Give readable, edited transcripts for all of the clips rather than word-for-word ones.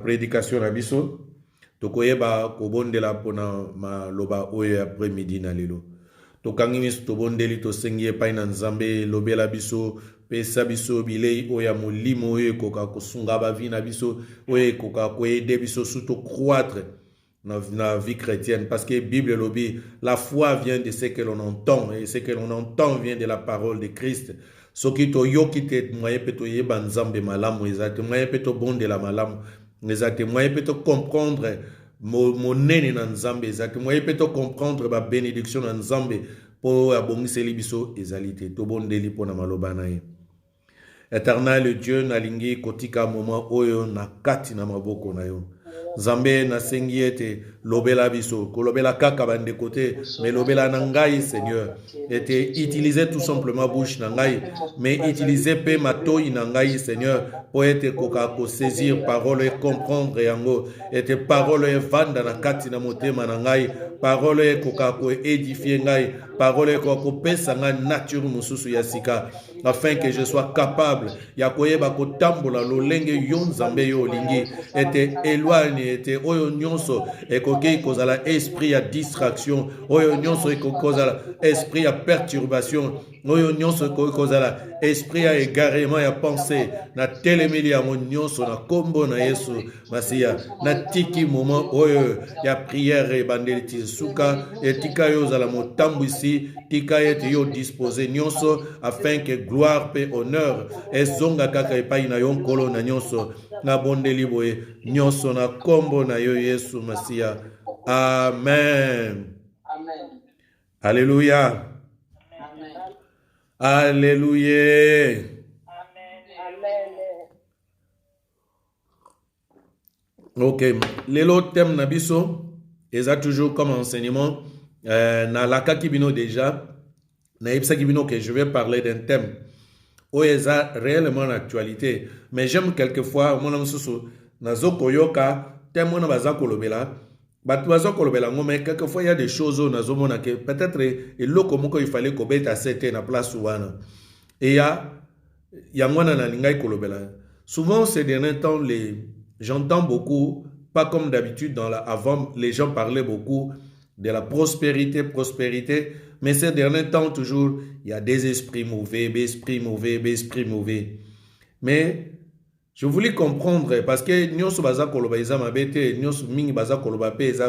prédication na biso tokoyeba kobondela pona maloba oyo après-midi na lelo tokangi miso tobondeli tosengi epai na nzambe lobela biso pesa biso bilei oyo ya molimo oyo ekoka kosunga bavi na biso oyo ekoka koyede biso surtout croître na vie chrétienne parce que Bible lobi la foi vient de ce que l'on entend et ce que l'on entend vient de la parole de Christ. Soki toyoki te moye pe toyeba nzambe malamu ezate moye pe tobondela malamu ezate moye pe comprendre monene na nzambe ezate moye pe comprendre ba bénédiction na nzambe po abongiseli biso ezali te tobondeli pona maloba na ye. Éternel Dieu nalingi kotika moment oyo na kati na maboko na yo. Nzambe nasengi ete lobela biso kolobela kaka bande côté mais lobela na ngai Seigneur ete utiliser tout simplement bouche na ngai mais utiliser pe matoi na ngai Seigneur pour ete koka ko saisir parole et comprendre yango ete parole e vanda na kati na motema na ngai parole e koka ko édifier ngai parole e koka ko pesa ngai nature mususu ya sika afin que je sois capable ya koyeba kotambola lolenge yo Nzambe yo olingi ete éloigne ete oyo nyonso ekoki kozala esprit ya distraction oyo nyonso ekoki kozala esprit ya perturbation oyo nyonso ekoki kozala esprit ya égarement ya pensée na telemeli yango nyonso na kombo na Yesu Masiya na tiki moment oyo ya prière ebandeli ti suka etika yo ozala motambwisi tika ete yo dispose nyonso afin que gloire pe honneur ezonga kaka epai na yo nkolo na nyonso na bondeli boye nyonso na kombo na yo Yesu Masiya. Amen. Amen. Alléluia. Amen. Alléluia. Amen. Ok, lelo thème na biso eza toujours comme enseignement na laka kibino déjà na ipsa kibino que je vais parler d'un thème où eza réellement l'actualité mais j'aime quelquefois mona mususu nazo koyoka thème na baza kolobela batu baza kolobela ngo mais quelquefois il y a des choses nazo mona que peut-être eloko moko il fallait kobeta c'était na place wana et ya mwana na lingai kolobela souvent ces derniers temps j'entends beaucoup, pas comme d'habitude, avant, les gens parlaient beaucoup de la prospérité, mais ces derniers temps, toujours, il y a des esprits mauvais, Mais je voulais comprendre, parce que nous sommes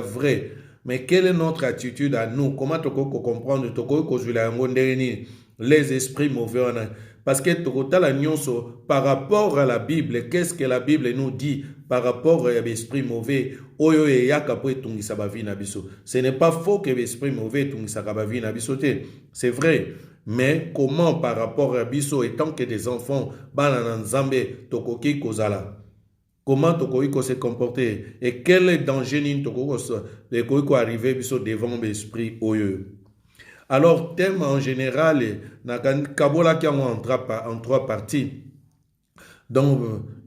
vrai, mais quelle est notre attitude à nous? Comment tu peux comprendre les esprits mauvais? Parce que par rapport à la Bible, qu'est-ce que la Bible nous dit par rapport à l'esprit mauvais? Ce n'est pas faux que l'esprit mauvais c'est vrai. Mais comment par rapport à Bisso, étant que des enfants, comment tokoki se comporter et quel est le danger de arriver devant l'esprit oyo? Alors, thème en général, Kabola qui en trois parties. Donc,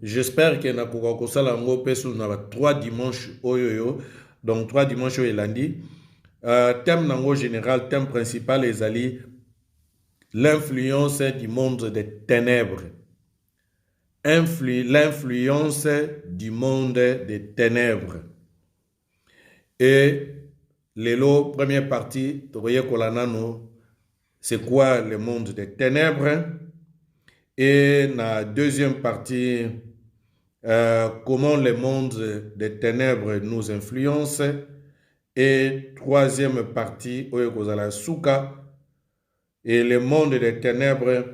j'espère que na kokosala ngo peso na 3 dimanches oyo. Donc 3 dimanches et lundi. Thème nango général, thème principal est ali l'influence du monde des ténèbres. L'influence du monde des ténèbres. Et Lelo, première partie, c'est quoi le monde des ténèbres? Et la deuxième partie, comment le monde des ténèbres nous influence. Et troisième partie, et le monde des ténèbres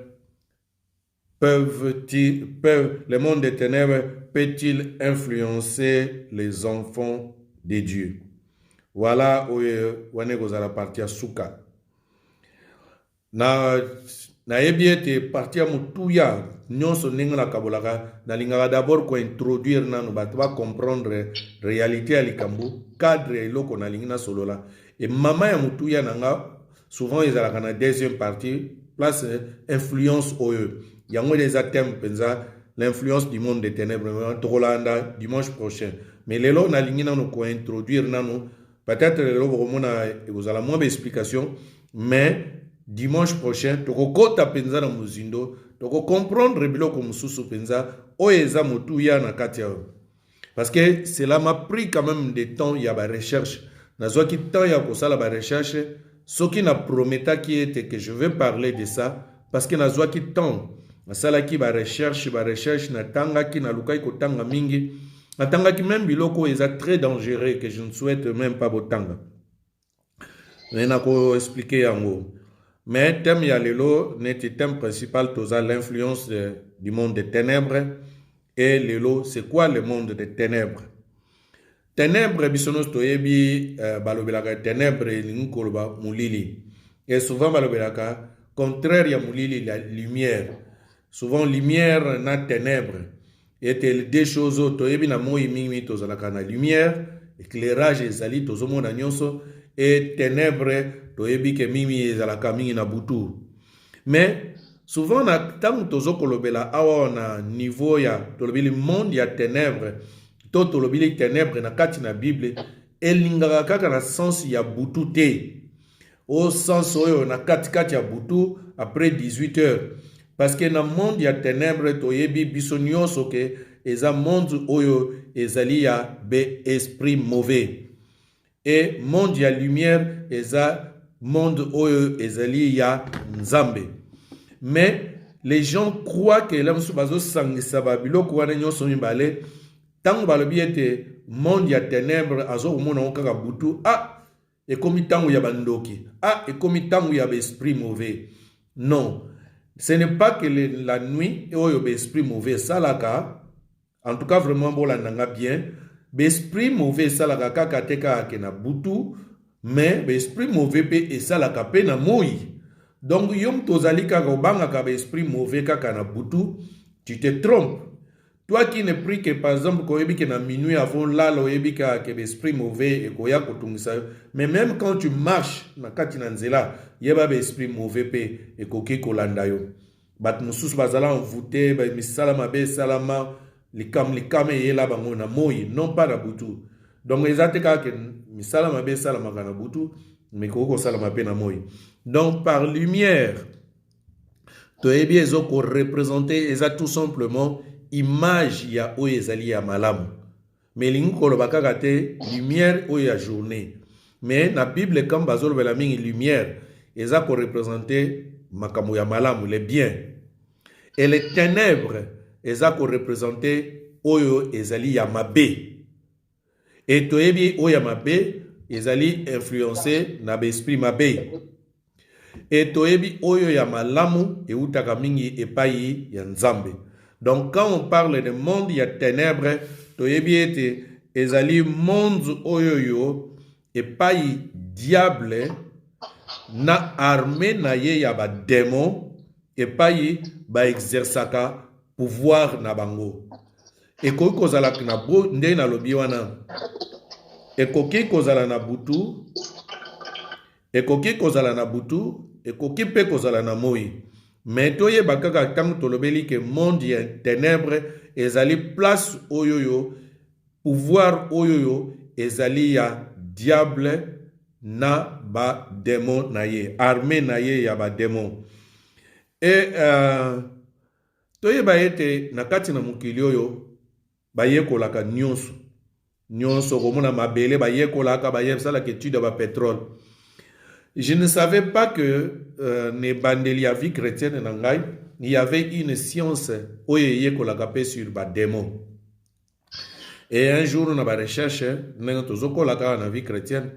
le monde des ténèbres peut-il influencer les enfants de Dieu? Voilà où on est à la partie à Souka. Na ebiete partie à Moutuya, nous sommes na kabolaka, na lingara d'abord ko introduire na no batwa comprendre réalité à likambo, cadre et loko na lingina solola. Et maman ya Moutuya nanga souvent ils ont la deuxième partie place influence oyo. Yango des thèmes penza l'influence du monde des ténèbres Rolanda dimanche prochain. Mais les lots na lingina no ko introduire na no peut-être vous allez moins d'explications, mais dimanche prochain, tu vas penza na muzindo, tu vas comprendre biloko mususu penza, oeza mutu ya na katia. Parce que cela m'a pris quand même des temps, il y a des recherches. Nazwa qui temps il y a pour ça la recherche, ce qui n'a promis qui était que je vais parler de ça, parce que nazwa qui temps, masala qui va recherche, na tanga qui na lukai ko tanga mingi, na tanga qui même biloko est très dangereux que je ne souhaite même pas botanga. Mais n'a ko expliquer yango. Mais thème ya lelo n'est thème principal toza l'influence du monde des ténèbres. Et lelo, c'est quoi le monde des ténèbres? Ténèbres, bisonos toyebi balobelaka ténèbres linkoloba mulili. Et souvent balobelaka contraire ya mulili la lumière. Souvent lumière na ténèbres. Et deux choses toyebi na moi mingi tozalaka na lumière, éclairage ezali tozomona nyonso et ténèbres toyebi ke mingi ezalaka mingi na butu. Mais souvent, tant tozo kolobela awa na niveau ya tolobili monde ya ténèbres, to tolobili ténèbres na kati na Bible, elingaka kaka na sens ya butu te. Au sens oyo na kati ya butu après 18 heures. Parce que na monde ya ténèbres toyebi biso nyonso ke eza monde oyo ezali ya be esprit mauvais. Et monde ya lumière eza monde oyo ezali ya nzambe. Mais les gens croient que l'homme sous bazo sangisa babilo kwana nyonso mibale tango balobi ete monde ya ténèbres azo komona okaka butu et komi tango ya bandoki et komi tango ya esprit mauvais. Non, ce n'est pas que la nuit oyo esprit mauvais salaka, en tout cas vraiment bolandanga bien, esprit mauvais salaka kaka teka ke na butu, mais esprit mauvais pe esalaka pe na moi. Donc, yom tozali kaka obanga kaba esprit mauvais kaka na butu, tu te trompes. Toi qui ne prie que par exemple quand yebi que na minuit avant là lo yebi ka ke esprit mauvais et koya kotungisa, mais même quand tu marches na kati na nzela, yeba be esprit mauvais pe et koki kolanda yo. Bat mususu bazala envoûté, ba misala mabe salama, likam yela bango na moi, non pas na butu. Donc ezate ka ke misala mabe salama kana butu, mais koko salama pe na moi. Donc, par lumière, toyebi ezoko représenter eza tout simplement image ya oyo ezali ya malamu. Mais lingi koloba kaka te lumière oyo ya journée. Mais na Bible comme bazolobela mingi lumière eza ko représenter makambo ya malamu, les biens. Et les ténèbres eza ko représenter oyo ezali ya mabe. Et toyebi oyo ya mabe ezali influencer na be esprit mabe. Et toyebi oyo ya malamu e utaka mingi epai ya nzambe. Donc quand on parle de monde ya ténèbres, toyebi ete ezali monde oyo yo epai diable na armée na ye ya ba démon epai ba exerçaka pouvoir na bango. Ekoki kozala na bo nde na lobi wana. Ekoki kozala na butu, ekoki kozala na butu, ekoki pe kozala na moi. Mais toye bakaka tango tolobeli ke monde ya ténèbres ezali place oyoyo, pouvoir oyoyo ezali ya diable na ba démon na ye, armée na ye ya ba démon. Et toye ba ete na kati na mokili oyo bayekolaka nyonso. Nyonso komona mabele bayekolaka bayebisala ke étude ba pétrole. Je ne savais pas que ne bandeli ya vie chrétienne nangai, il y avait une science oye kolaka sur ba démon. Et un jour on a ba recherche nenga tozokolaka na vie chrétienne,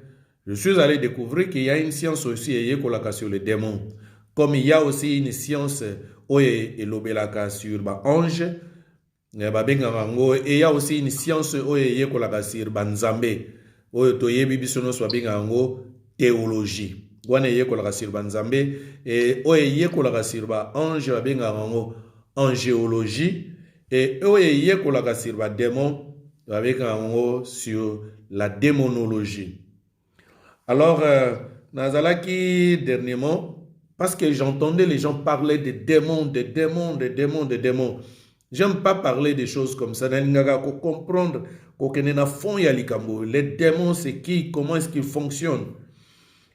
je suis allé découvrir qu'il y a une science aussi kolaka sur les démons. Comme il y a aussi une science oye elobelaka sur ba ange, et il y a aussi une science oye kolaka sur ba nzambe. Oyo toyebi bisono so bingango théologie. Wana yekolaka sur banzambe et oye yekolaka sur ba ange babenga ngo angéologie et oye yekolaka sur ba démon babenga ngo sur la démonologie. Alors nazalaki dernièrement parce que j'entendais les gens parler de démons, de démons, de démons, de démons. J'aime pas parler des choses comme ça. N'ingaga ko comprendre ko kenena fond ya likambo. Les démons c'est qui, comment est-ce qu'ils fonctionnent.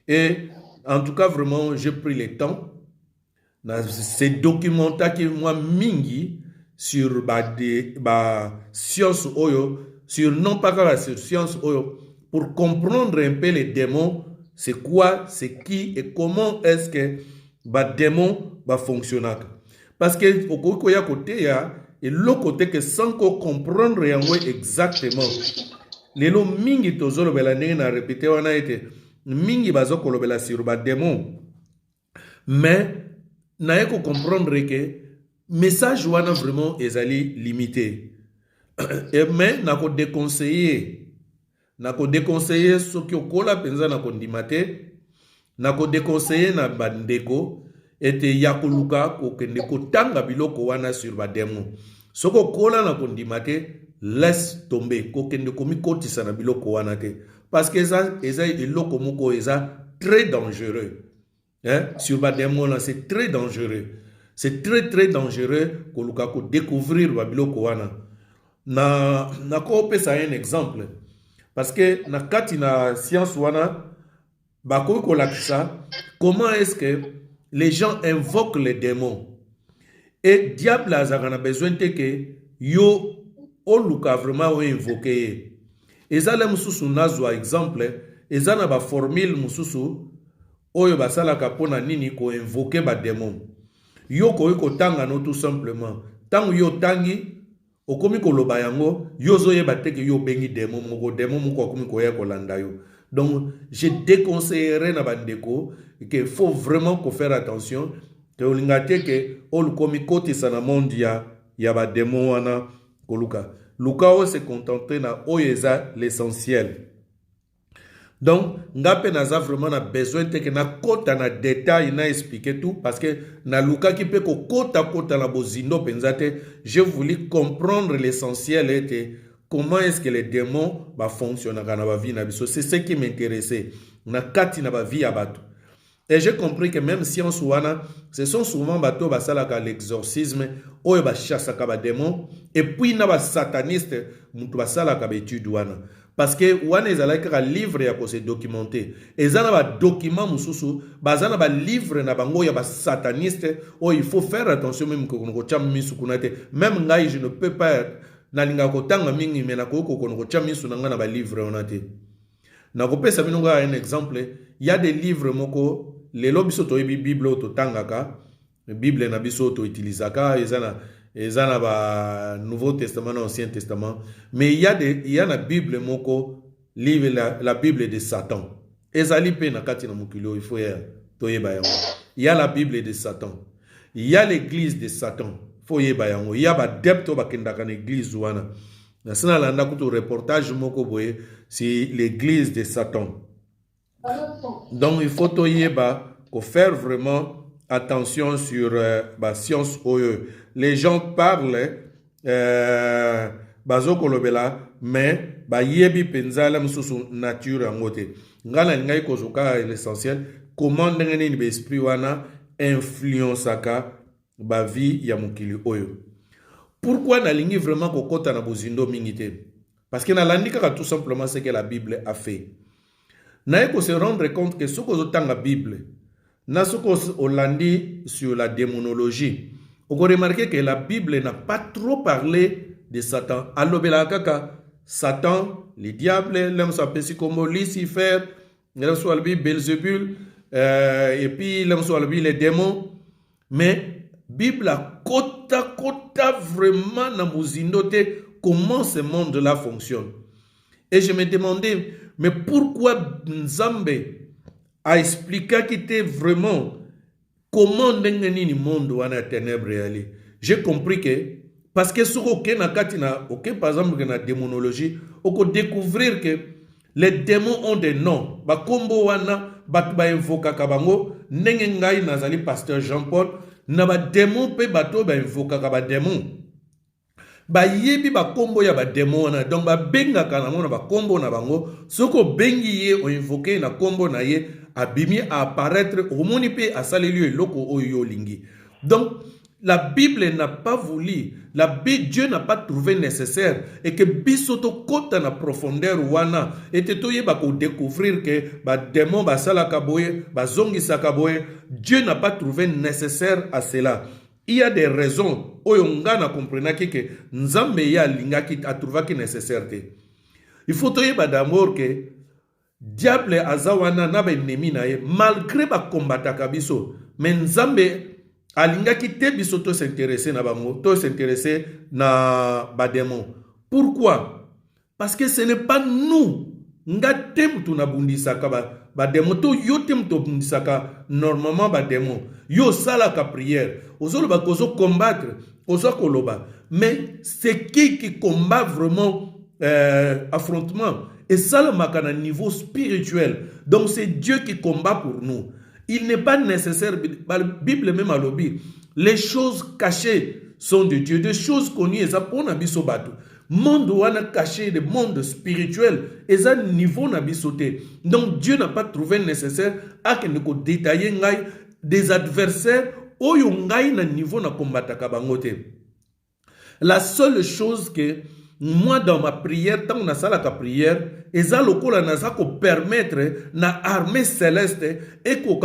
Et en tout cas, vraiment, j'ai pris le temps. Ces documents qui moi mingi sur ba science oyo sur non pas que sur science pour comprendre un peu les démons, c'est quoi, c'est qui et comment est-ce que ba démon va fonctionner. Parce que au côté et l'autre côté que sans comprendre exactement. Lelo mingi tozolo bela ndenge na répété wana ete mingi bazoko lobela sur ba démon. Mais na yeko comprendre que message wana vraiment ezali limité. Et mais nako déconseiller soki okola penza nako ndimate nako déconseiller na bandeko ete yakoluka kokende kotanga biloko wana sur ba démon. Soko kola nako ndimate laisse tomber kokende komi kotisa na biloko wana te parce que eza eloko moko eza très dangereux. Sur ba démon là c'est très dangereux. C'est très dangereux koluka ko découvrir ba biloko wana. Na ko pesa un exemple parce que na kati na science wana ba ko kolakisa comment est-ce que les gens invoquent les démons et diable a besoin de que yo oluka vraiment o invoquer ezala mususu nazwa exemple ezana ba formule mususu oyo basalaka pona nini ko invoquer ba démon yo ko tanga no tout simplement tangu yo tangi okomi koloba yango yozo yeba teke yo bengi démon moko akomi koya kolanda yo. Donc je déconseillerais na bandeko que faut vraiment faire attention que olingate que olukomi kote sana monde ya ba démon wana koluka lukao se contenter na oyeza l'essentiel. Donc ngape naza vraiment na besoin que na kota na détail na expliquer tout parce que na luka ki pe ko kota na bozindo penzate je voulais comprendre l'essentiel et comment est-ce que les démons va fonctionner dans la vie na biso. C'est ce qui m'intéressait na kati na ba vie ya bato. Et j'ai compris que même si en souana, ce sont souvent bateaux basalaka l'exorcisme, oyo ba chassaka ba démon, et puis na ba sataniste, mutu basalaka ba étude wana. Parce que wana ezalaka livre ya ko se documenter. Ezana ba document mususu, bazana ba livre na bango ya ba sataniste, oh il faut faire attention même ko ko cham misu kunate. Même ngai je ne peux pas na linga ko tanga mingi mena ko ko cham misu na ba livre onate. Na ko pesa minonga un exemple, il y a des livres moko les biso to Bible to tangaka Bible na biso to utilisaka ezana ba Nouveau Testament na Ancien Testament, mais il y a la Bible moko livre la Bible de Satan ezali pe na kati na mukilo il faut to yeba yango. Il y a la Bible de Satan, il y a l'église de Satan faut yeba yango. Il y a ba depto ba kendaka na église wana na sina landa kuto reportage moko boye si l'église de Satan. Donc il faut faire vraiment attention sur la science OE. Les gens parlent bazokolobela mais ba yebi penzala mususu nature angote. Ngala ngai kozoka l'essentiel comment ndengeni ni esprit wana influenceaka ba vie ya mukili oyo. Pourquoi na lingi vraiment kokota na bozindo mingite? Parce que na landika tout simplement ce que la Bible a fait. Il faut se rendre compte que ce que dans la Bible, ce qu'on landi sur la démonologie, on peut remarquer que la Bible n'a pas trop parlé de Satan. Alors, Satan, les diables, l'homme s'appelle comme Lucifer, l'homme soit Belzébul, et puis l'homme soit les démons. Mais la Bible a kota vraiment dans mouzinote comment ce monde-là fonctionne. Et je me demandais, mais pourquoi Nzambe a expliqué qu'il était vraiment comment le monde wana ténèbres ali. J'ai compris que parce que sur aucun katina, aucun par exemple dans la démonologie, on peut découvrir que les démons ont des noms. Ba kombo wana batu ba invoka kabango ndenge ngai nazali pasteur Jean-Paul na ba démon pe bato ba invoka ka ba démon. Ba yebi ba kombo ya ba démon na donc ba benga kana mona ba kombo na bango soko bengi ye o invoquer na kombo na ye abimi à apparaître au moni pe a saleli eloko oyo lingi. Donc la Bible n'a pas voulu, Dieu n'a pas trouvé nécessaire et que bisoto kota na profondeur wana et toye ba ko découvrir que ba démon ba sala kaboye ba zongi sakaboye. Dieu n'a pas trouvé nécessaire à cela. il y a des raisons oyo nga na comprenaki que nzambe ya lingaki a trouvaki nécessaire te. Il faut toyeba d'abord que diable azawana na ba ennemi na ye malgré ba combataka biso mais nzambe alingaki te biso to s'intéresser na bango to s'intéresser na ba démon. Pourquoi? Parce que ce n'est pas nous nga tem tu na bundisaka ba démon to yo tem to bundisaka normalement ba démon yo sala ka prière ozolo ba kozo combattre ozo koloba mais c'est qui combat vraiment affrontement et ça le makana niveau spirituel. Donc c'est Dieu qui combat pour nous. Il n'est pas nécessaire, la Bible même à l'objet, les choses cachées sont de Dieu, des choses connues, et ça pour nabiso batu. Monde où on a caché le monde spirituel, et ça niveau nabisoté. Donc Dieu n'a pas trouvé nécessaire à que nous détailler des adversaires où yon na niveau na combattre kabangote. La seule chose que moi dans ma prière, tant na sala ka prière, eza lokola naza ko permettre na armée céleste et ko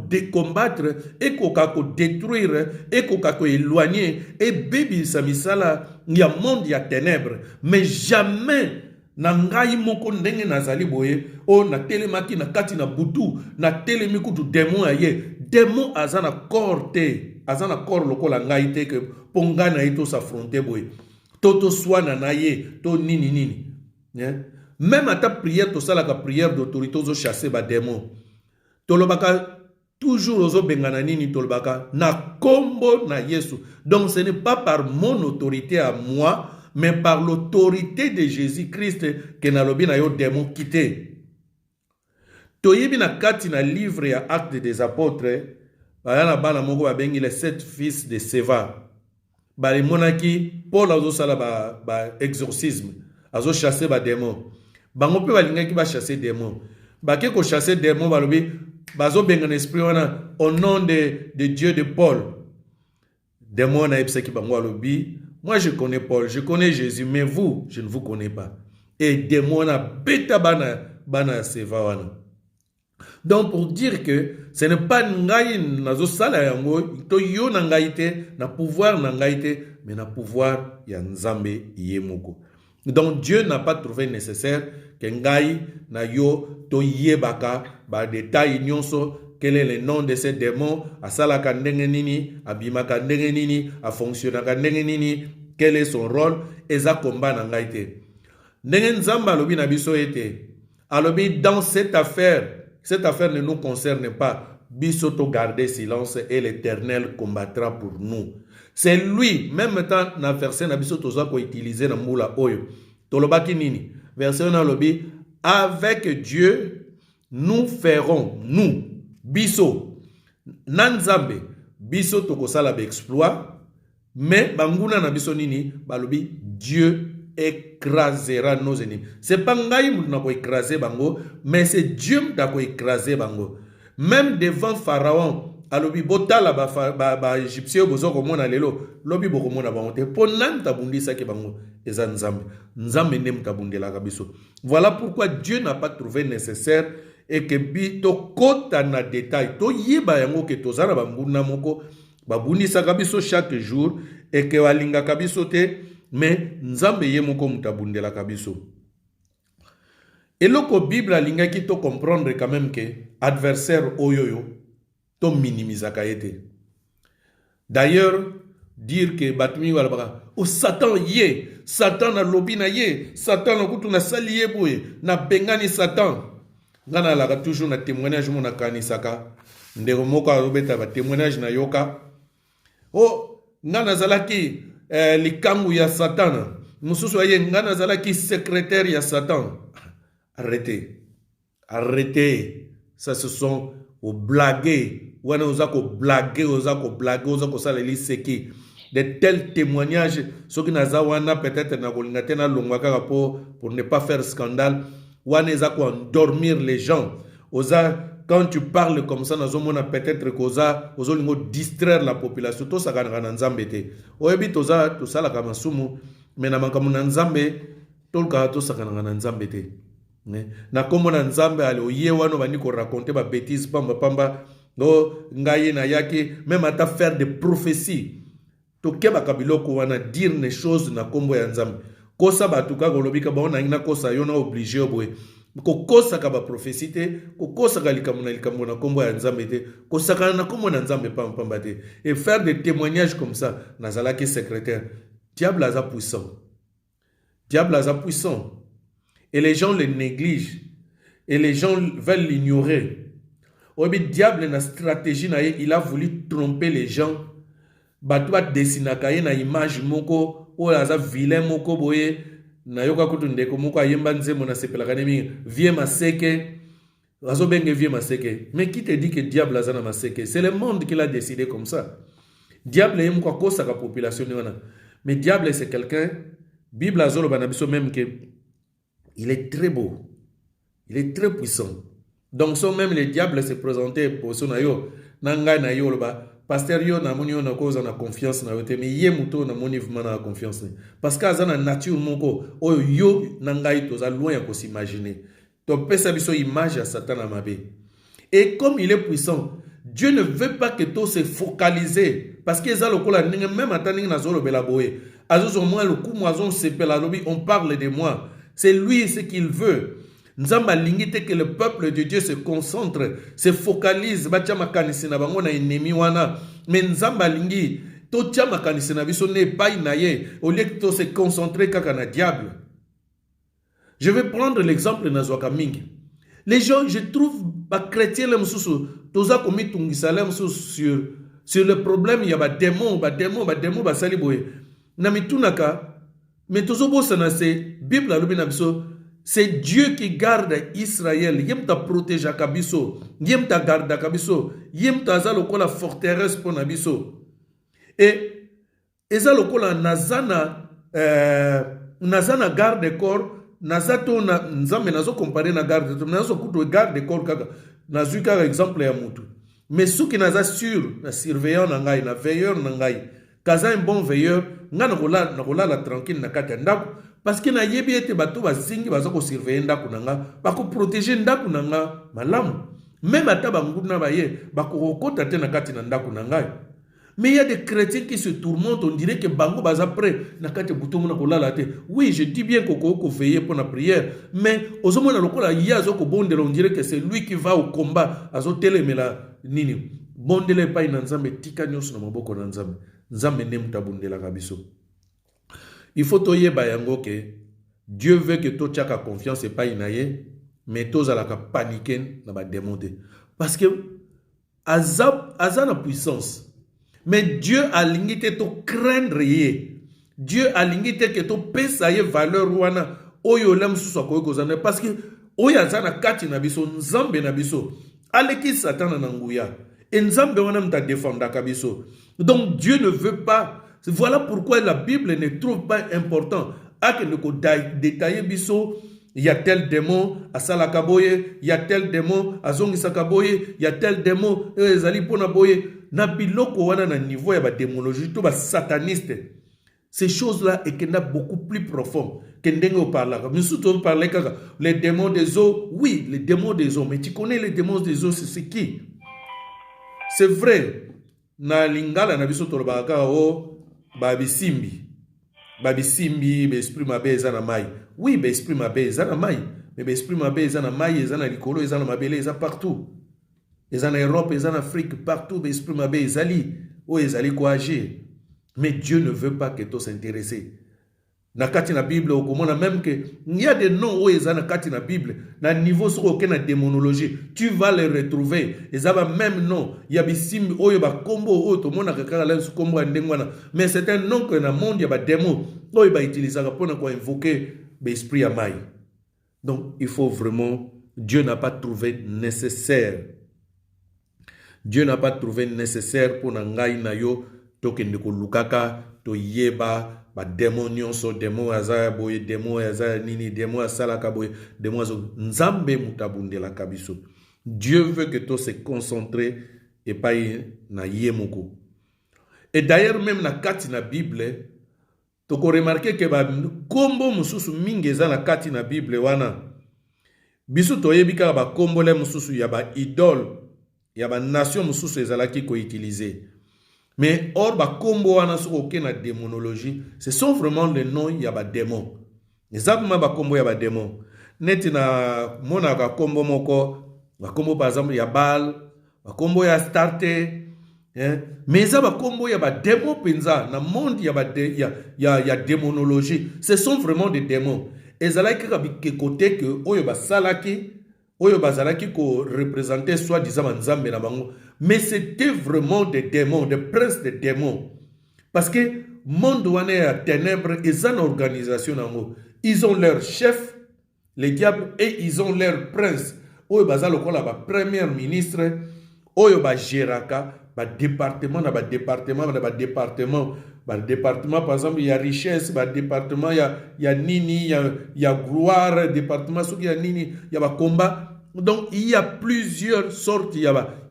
décombattre et ko détruire et ko éloigner et bébi sa misala ya monde ya ténèbres, mais jamais na ngai moko ndenge nazali boye o na telemaki na kati na butu na telemi kutu démon aye démon azana corps te azana corps lokola ngai te que ponga na ito s'affronter boye toto swana na ye to nini yeah? Même à ta prière to sala ka prière d'autorité ozo chasser ba démon tolobaka toujours ozo bengana nini tolobaka na kombo na Yesu. Donc ce n'est pas par mon autorité à moi mais par l'autorité de Jésus-Christ que nalobi na yo démon quitté. Toyebi na kati na livre ya Actes des Apôtres bayana bana moko babengi les 7 fils de Séva. Bali monaki Paul azo sala ba exorcisme azo chasser ba démon. Bango pe balingaki ba chasser démon. Ba ke ko chasser démon balobi bazo bengana esprit wana au nom de Dieu de Paul. Démon na epseki bango alobi moi je connais Paul, je connais Jésus mais vous je ne vous connais pas. Et démon na beta bana seva wana. Donc pour dire que ce n'est pas ngai nazo sala yango to yo na ngai te na pouvoir na ngai te mais na pouvoir ya Nzambe yemoko. Donc Dieu n'a pas trouvé nécessaire que ngai na yo to yebaka ba détail nyonso quel est le nom de ces démons asala ka ndenge nini abimaka ndenge nini a fonctionnaka ndenge nini quel est son rôle eza combat na ngai te. Ndenge Nzambe alobi na biso ete alobi dans cette affaire ne nous concerne pas. Bisoto garder silence et l'Éternel combattra pour nous. C'est lui, même temps na verset na bisoto za ko utiliser na mula oyo. Tolobaki nini? Verset na lobi avec Dieu nous ferons nous biso nanzambe biso to kosala ba exploit mais banguna na biso nini balobi Dieu écrasera nos ennemis. C'est pas ngai muna ko écraser bango, mais c'est Dieu m'a ko écraser bango. Même devant Pharaon, alobi botala ba égyptien bozo ko mona lelo, lobi boko mona bango te. Ponan tabundisa ke bango eza nzambe. Nzambe nem tabundela ka biso. Voilà pourquoi Dieu n'a pas trouvé nécessaire et que bi to kota na détail to yeba yango ke tozana banguna moko babundisa ka biso chaque jour et que walinga ka biso te. Mais Nzambe ye moko mutabundela kabiso. Et loko Bible alingaki to comprendre quand même que adversaire oyoyo to minimiza kaete. D'ailleurs dire que batumi wala baka o Satan ye, Satan na lobina ye, Satan na kutu na sali ye boye, na bengani Satan. Ngana la toujours na témoignage mona kanisaka. Ndeko moko alobeta ba témoignage na yoka. Oh ngana zalaki likangu ya Satan. Mususu aye ngana zalaki secrétaire ya Satan. Arrêtez. Arrêtez. Ça ce sont aux blaguer. Wana ozako blaguer, ozako sala liseki. De tels témoignages, ceux qui nazawana peut-être na kolingate na longwaka pour ne pas faire scandale. Wana ezako endormir les gens. Quand tu parles comme ça, peut-être que distraire la population. Tout ça, c'est nzambe te. Oyebi tout ça la kamasumu, mais na makamu nzambe, tout le cas tout ça c'est nzambe te. Na komo nzambe ale oyewano bani ko raconter ba bêtises pamba no ngaye na yaki même à faire des prophéties. tokebaka biloko wana dire les choses na kombo ya nzambe kosa bato kaka olobika baona na kosa yo na obligé boye kokosaka baprophétie te kokosaka likambo na kombo ya nzambe te kosakana na kombo na nzambe pamba te et faire des témoignages comme ça nazalaki secrétaire. Diable aza puissant, diable aza puissant et les gens le négligent et les gens veulent l'ignorer. Obi diable na stratégie na ye, il a voulu tromper les gens. Bato ba dessinaka ye na image moko o aza vilain moko boye na yoka kutu ndeko moko ayemba nzembo na sepelaka nemi vie maseke azo benge vie maseke. Mais qui te dit que diable aza na maseke? C'est le monde qui l'a décidé comme ça. Diable ye moko kosa ka population wana. Mais diable c'est quelqu'un, Bible azolo banabiso même que il est très beau. Il est très puissant. Donc son même le diable se présentait pour son ayo nanga na yo ba pasteur yo na moni yo na cause na confiance na yote mais yé muto na moni vraiment na confiance parce que azana nature moko o yo nanga ito za loin ya ko s'imaginer. To pesa biso image à Satan amabe. Et comme il est puissant, Dieu ne veut pas que tout se focaliser parce que ça le kola même attending na zolo bela boé. Azozo moi le coup moi on sepela lobi on parle de moi. C'est lui ce qu'il veut. Nzamba lingite que le peuple de Dieu se concentre, se focalise, bacha makanisi na bango na ennemi wana. Mais nzamba lingi to tia makanisi na biso ne pas naye au lieu que to se concentrer kaka na diable. Je vais prendre l'exemple na zwaka mingi. Les gens, je trouve ba chrétien le mususu toza komi tungisa le mususu sur le problème il y a ba démon ba sali boye. Na mitunaka mais tozo bosa na se Bible alobi na biso. C'est Dieu qui garde Israël. Yem ta protège kabiso. Yem ta garde kabiso. Yem ta za lokola forteresse pour nabiso. Et eza lokola nazana garde corps. Nazato na nzambe nazo comparer na garde. Nazo kuto garde corps kaka. Nazu kaka exemple ya mutu. Mais ceux qui naza sûr na surveillant na ngai na veilleur na ngai. Kaza un bon veilleur. Nga na kola la tranquille na kata ndako. Parce que na yebi ete bato bazingi baza ko surveiller ndako nanga ba ko protéger ndako nanga malamu même ata banguna baye ba ko kokota te na kati na ndako nanga. Mais il y a des chrétiens qui se tourmentent, on dirait que bango baza prêt na kati buto mona ko lala te. Oui, je dis bien ko veiller pour la prière, mais ozomo na lokola yazo ko bondela, on dirait que c'est lui qui va au combat azo telemela nini bondela pa ina nzambe tika nyonso na maboko na nzambe nzambe ne mutabondela kabiso. Il faut toyeba yango que Dieu veut que to tchaka confiance et pas inaye, mais to alaka paniquer na ba démonter. Parce que azab azana puissance. Mais Dieu a limité to craindre ye. Dieu a limité que to pesa ye valeur wana oyo lam suso ko kozana parce que oya zana kati na biso nzambe na biso. Aleki Satan na nguya. Et nzambe wana mta défendre kabiso. Donc Dieu ne veut pas. Voilà pourquoi la Bible ne trouve pas important à que nous détailler biso. Il y a tel démon à Salakaboye, il y a tel démon à Zongisakaboye, il y a tel démon ezali pona boye. Na biloko wana na niveau ya ba démonologie to ba sataniste. Ces choses-là et qu'il y a beaucoup plus profond que ndengo parla. Mais surtout on parlait kaka les démons des eaux. Oui, les démons des eaux, mais tu connais les démons des eaux, c'est qui? C'est vrai. Na lingala na biso to baka o Babisimbi, l'esprit mabe ezana mai. Oui, l'esprit mabe ezana mai. Mais l'esprit mabe ezana mai, ezana likolo, ezana mabele, ezana partout. Ezana Europe, ezana Afrique, partout, l'esprit mabe ezali. Oh, ezali ko agir. Mais Dieu ne veut pas que tu s'intéresses. Na kati na Bible, au comment même que il y a des noms où ezana kati na Bible, na niveau sur aucun démonologie, tu vas les retrouver. Ezaba même nom, il y a bisim oyo ba combo oyo to mona kaka la su combo ndengwana. Mais c'est un nom que na monde il y a ba démon oyo ba utiliser pour na ko invoquer l'esprit à mai. Donc il faut vraiment, Dieu n'a pas trouvé nécessaire. Dieu n'a pas trouvé nécessaire pour na ngai na yo to kende ko lukaka to yeba ba démon nyonso démon azaya boye démon azaya nini démon asalaka boye démon azo nzambe mutabundela kabiso. Dieu veut que tu se concentres et pas na yemoko. Et d'ailleurs même na kati na Bible to ko remarquer que ba kombo mususu mingi za na kati na Bible wana biso to yebika ba kombole mususu ya ba idole ya ba nation mususu ezalaki ko utiliser. Mais or, bakombo wana soki na démonologie, ce sont vraiment les noms ya ba démons. Exactement bakombo ya ba démons. Neti na mona ka kombo moko, bakombo par exemple ya Baal, bakombo ya Astarte, hein? Mais ça bakombo ya ba démons penza na monde ya démonologie. Ce sont vraiment des démons. Et ça là que côté que oyo ba salaki, oyo bazalaki ko représenter soit disant nzambe na bango. Mais c'était vraiment des démons, des princes des démons. Parce que monde wane ya ténèbres, ils ont une organisation. Ils ont leur chef, les diables, et ils ont leur prince. Oyo bazalo kola ba premier ministre, oyo ba géraka, ba département, par exemple, il y a richesse, ba département, il y a nini, il y a gloire, département, il y a nini, il y a ba combat. Donc, il y a plusieurs sortes. Il y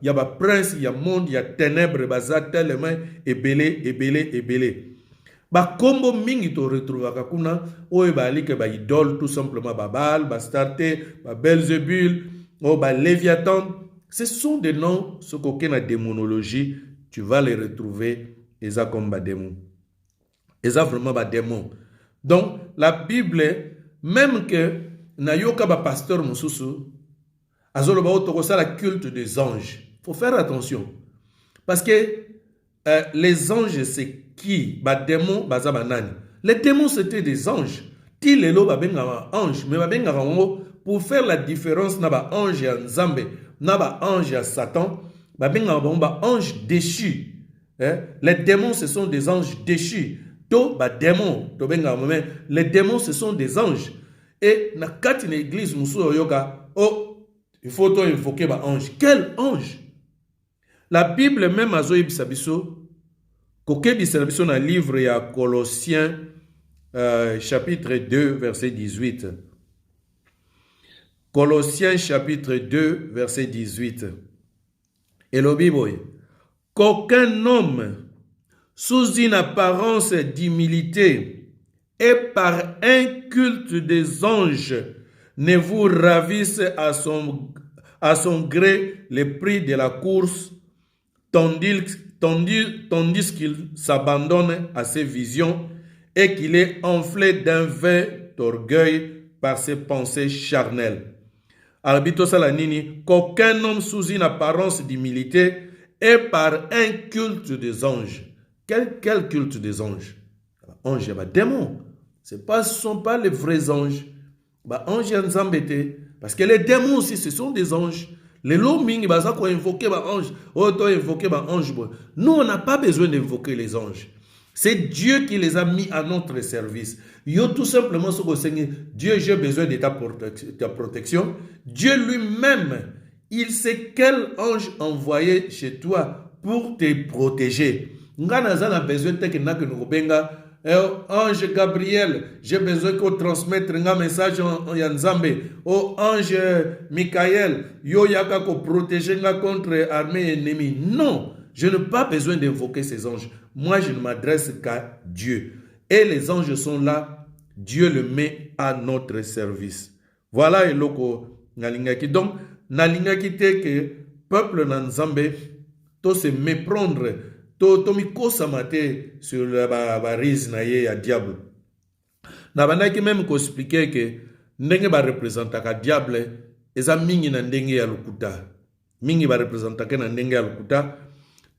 a prince, il y a monde, il y a ténèbres, baza tellement ébélé. Ba kombo mingi to retrouva kakuna, oye ba like ba idole tout simplement ba Baal, ba Astarte, ba Belzébul, o ba Léviathan. Ce sont des noms, ce qu'aucun a démonologie, tu vas les retrouver, et ça comme ba démon. Et ça vraiment ba démon. Donc, la Bible, même que na yoka ba pasteur mususu, la culte des anges. Il faut faire attention. Parce que les anges, c'est qui? Démons, les démons, c'était des anges. Ti lelo babenga ange, mais babenga pour faire la différence na ba ange ya Nzambe, na ba ange ya Satan, babenga ba ange déchu. Les démons, ce sont des anges déchus. To ba démons, to benga les démons, ce sont des anges. Et na katine église musu yoga, oh, il faut invoquer un ange. Quel ange? La Bible même a zoé bisabiso, koke bisabiso dans le livre ya Colossiens chapitre 2 verset 18. Colossiens chapitre 2 verset 18. Et le Bible, qu'aucun homme sous une apparence d'humilité et par un culte des anges ne vous ravisse à son gré le prix de la course, tandis qu'il s'abandonne à ses visions et qu'il est enflé d'un vain orgueil par ses pensées charnelles. Arbito Salanini, qu'aucun homme sous une apparence d'humilité et par un culte des anges. Quel culte des anges? Anges, il y a des démons. Ce ne sont pas les vrais anges. Ange Nzambete, parce que les démons aussi, ce sont des anges. Les loming, ils ont invoqué les anges. Nous, on n'a pas besoin d'invoquer les anges. C'est Dieu qui les a mis à notre service. Yo, tout simplement, Dieu, j'ai besoin de ta protection. Dieu lui-même, il sait quel ange envoyer chez toi pour te protéger. Nous avons besoin de nous benga. Ange Gabriel, j'ai besoin qu'on transmette un message en Yanzambe. Oh ange Michael, yo yaka ko protéger contre l'armée ennemie. Non, je n'ai pas besoin d'invoquer ces anges. Moi, je ne m'adresse qu'à Dieu. Et les anges sont là. Dieu le met à notre service. Voilà eloko nalingaki. Donc, nalingaki te que peuple Nanzambe to se méprendre. Tomiko samate sur la rise na ye ya diable. Na bandaki même ko expliquer que ndenge ba représenter ka diable eza mingi na ndenge ya lukuta. Mingi ba représenter na ndenge ya lukuta.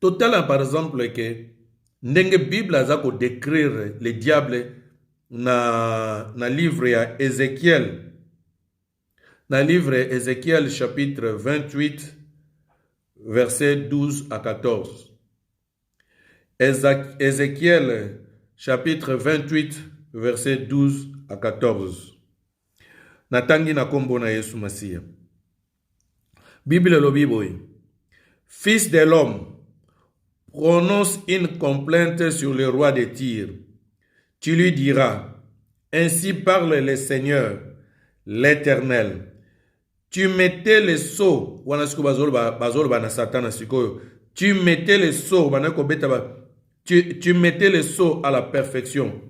Total par exemple que ndenge Bible aza ko décrire le diable na livre ya Ézéchiel. Na livre Ézéchiel chapitre 28 verset 12 à 14. Ézéchiel chapitre 28 verset 12 à 14. Natangi na kombo na Yesu Masiya. Bible lobi boy. Fils de l'homme, prononce une complainte sur le roi de Tyr. Tu lui diras, ainsi parle le Seigneur, l'Éternel. Tu mettais les sceaux, tu mettais les sceaux, tu mettais les sceaux à la perfection.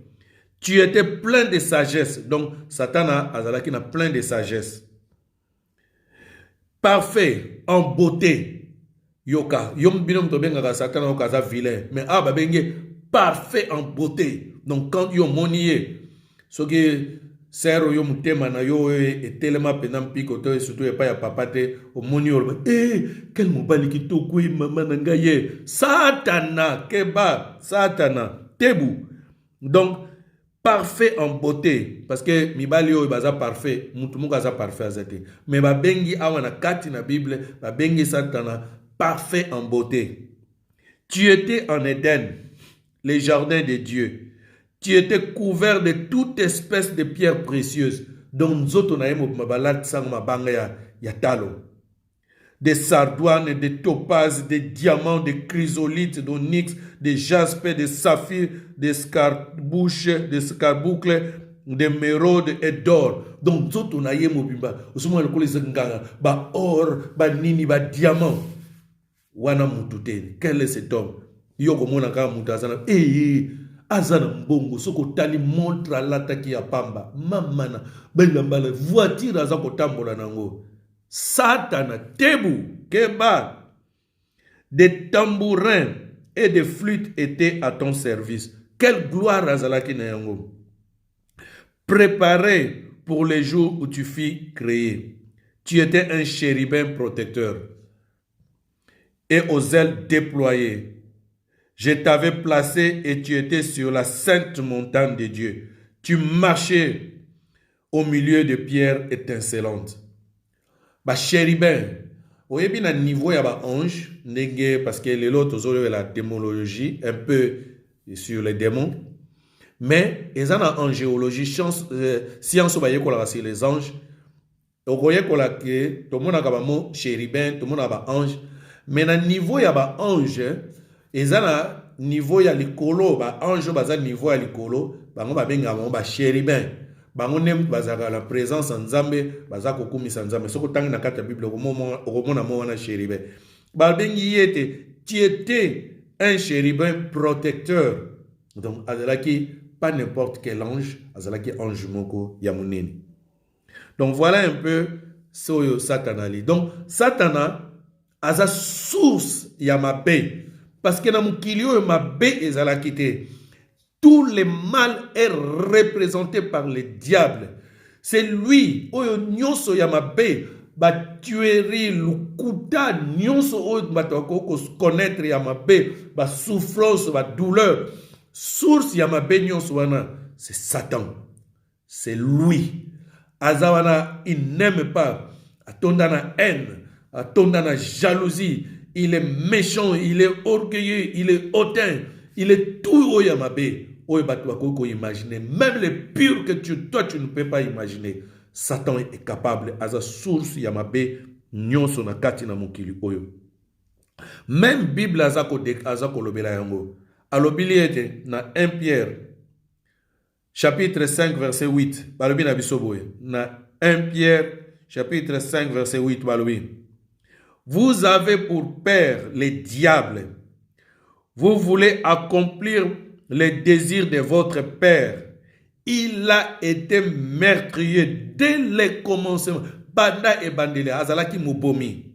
Tu étais plein de sagesse. Donc, Satan a plein de sagesse. Parfait, en beauté, yoka yom binom to benga Satan o kaza vilain mais ba benge parfait en beauté. Donc quand yo monié ce que sero yo mutema na yo et tellement penam piko to surtout e pa ya papa te o moni o quel mobali ki to ko mama na ngaye Satana keba Satana tebu. Donc parfait en beauté parce que mibali yo baza parfait mutu mo kaza parfait azate mais ba bengi awana kati na Bible ba bengi Satana parfait en beauté. Tu étais en Éden, les jardins de Dieu. Tu étais couvert de toute espèce de pierres précieuses. Donc, des sardoines, des topazes, des diamants, des chrysolites, d'onyx, des jaspes, des saphirs, des scarboucles, des méraudes et d'or. Donc, or, nini, diamant. Wana mututeni. Quel est cet homme? Yoko monaka mutazana. Azana mbongo. Soko tali montre à l'attaque ya pamba. Mamana. Bengambala. Voiture azako tambola nango. Satana. Tebu. Keba. Des tambourins et des flûtes étaient à ton service. Quelle gloire azalaki na yango. Préparé pour les jours où tu fus créé. Tu étais un chérubin protecteur. Et aux ailes déployées. Je t'avais placé et tu étais sur la sainte montagne de Dieu. Tu marchais au milieu de pierres étincelantes. Ba chérubin, vous voyez bien niveau ya ba ange, parce que les autres ont la démonologie un peu sur les démons, mais ils ont en angéologie science ba yekola sur les anges. Vous voyez que tout le monde a ba chérubin, tout le monde a ba ange. Mais na niveau ya ba ange, ezana niveau ya likolo ba ange baza niveau ya likolo, bango ba benga ba chérubin. Bango nem bazaka la présence en Nzambe, bazako kumisa Nzambe. Soko tangi na kata Bible okomona mo wana chérubin. Ba bengi yete, tu étais un chérubin protecteur. Donc azalaki pas n'importe quel ange, azalaki ange moko ya munene. Donc voilà un peu soyo Satana li. Donc Satana aza source ya mabe parce que na mukili oyo mabe ezala kité. Tout le mal est représenté par le diable. C'est lui oyo nyonso ya mabe ba tuerie lukuta nyonso oyo batako ko connaître ya mabe ba souffrance ba douleur source ya mabe nyonso wana c'est Satan. C'est lui. Azawana il n'aime pas atondana haine. Atonda na jalousie, il est méchant, il est orgueilleux, il est hautain, il est tout au yamabe. Oyo batuako imaginer, même les purs que toi tu ne peux pas imaginer. Satan est capable à sa source yamabe nyonso na kati na mokili oyo. Même Bible azako lobela yango. Alobili ete na 1 Pierre chapitre 5 verset 8. Balobi na bisoboye. Na 1 Pierre chapitre 5 verset 8 balobi. Vous avez pour père les diables. Vous voulez accomplir les désirs de votre père. Il a été meurtrier dès le commencement. Banda et bandele, azalaki mubomi.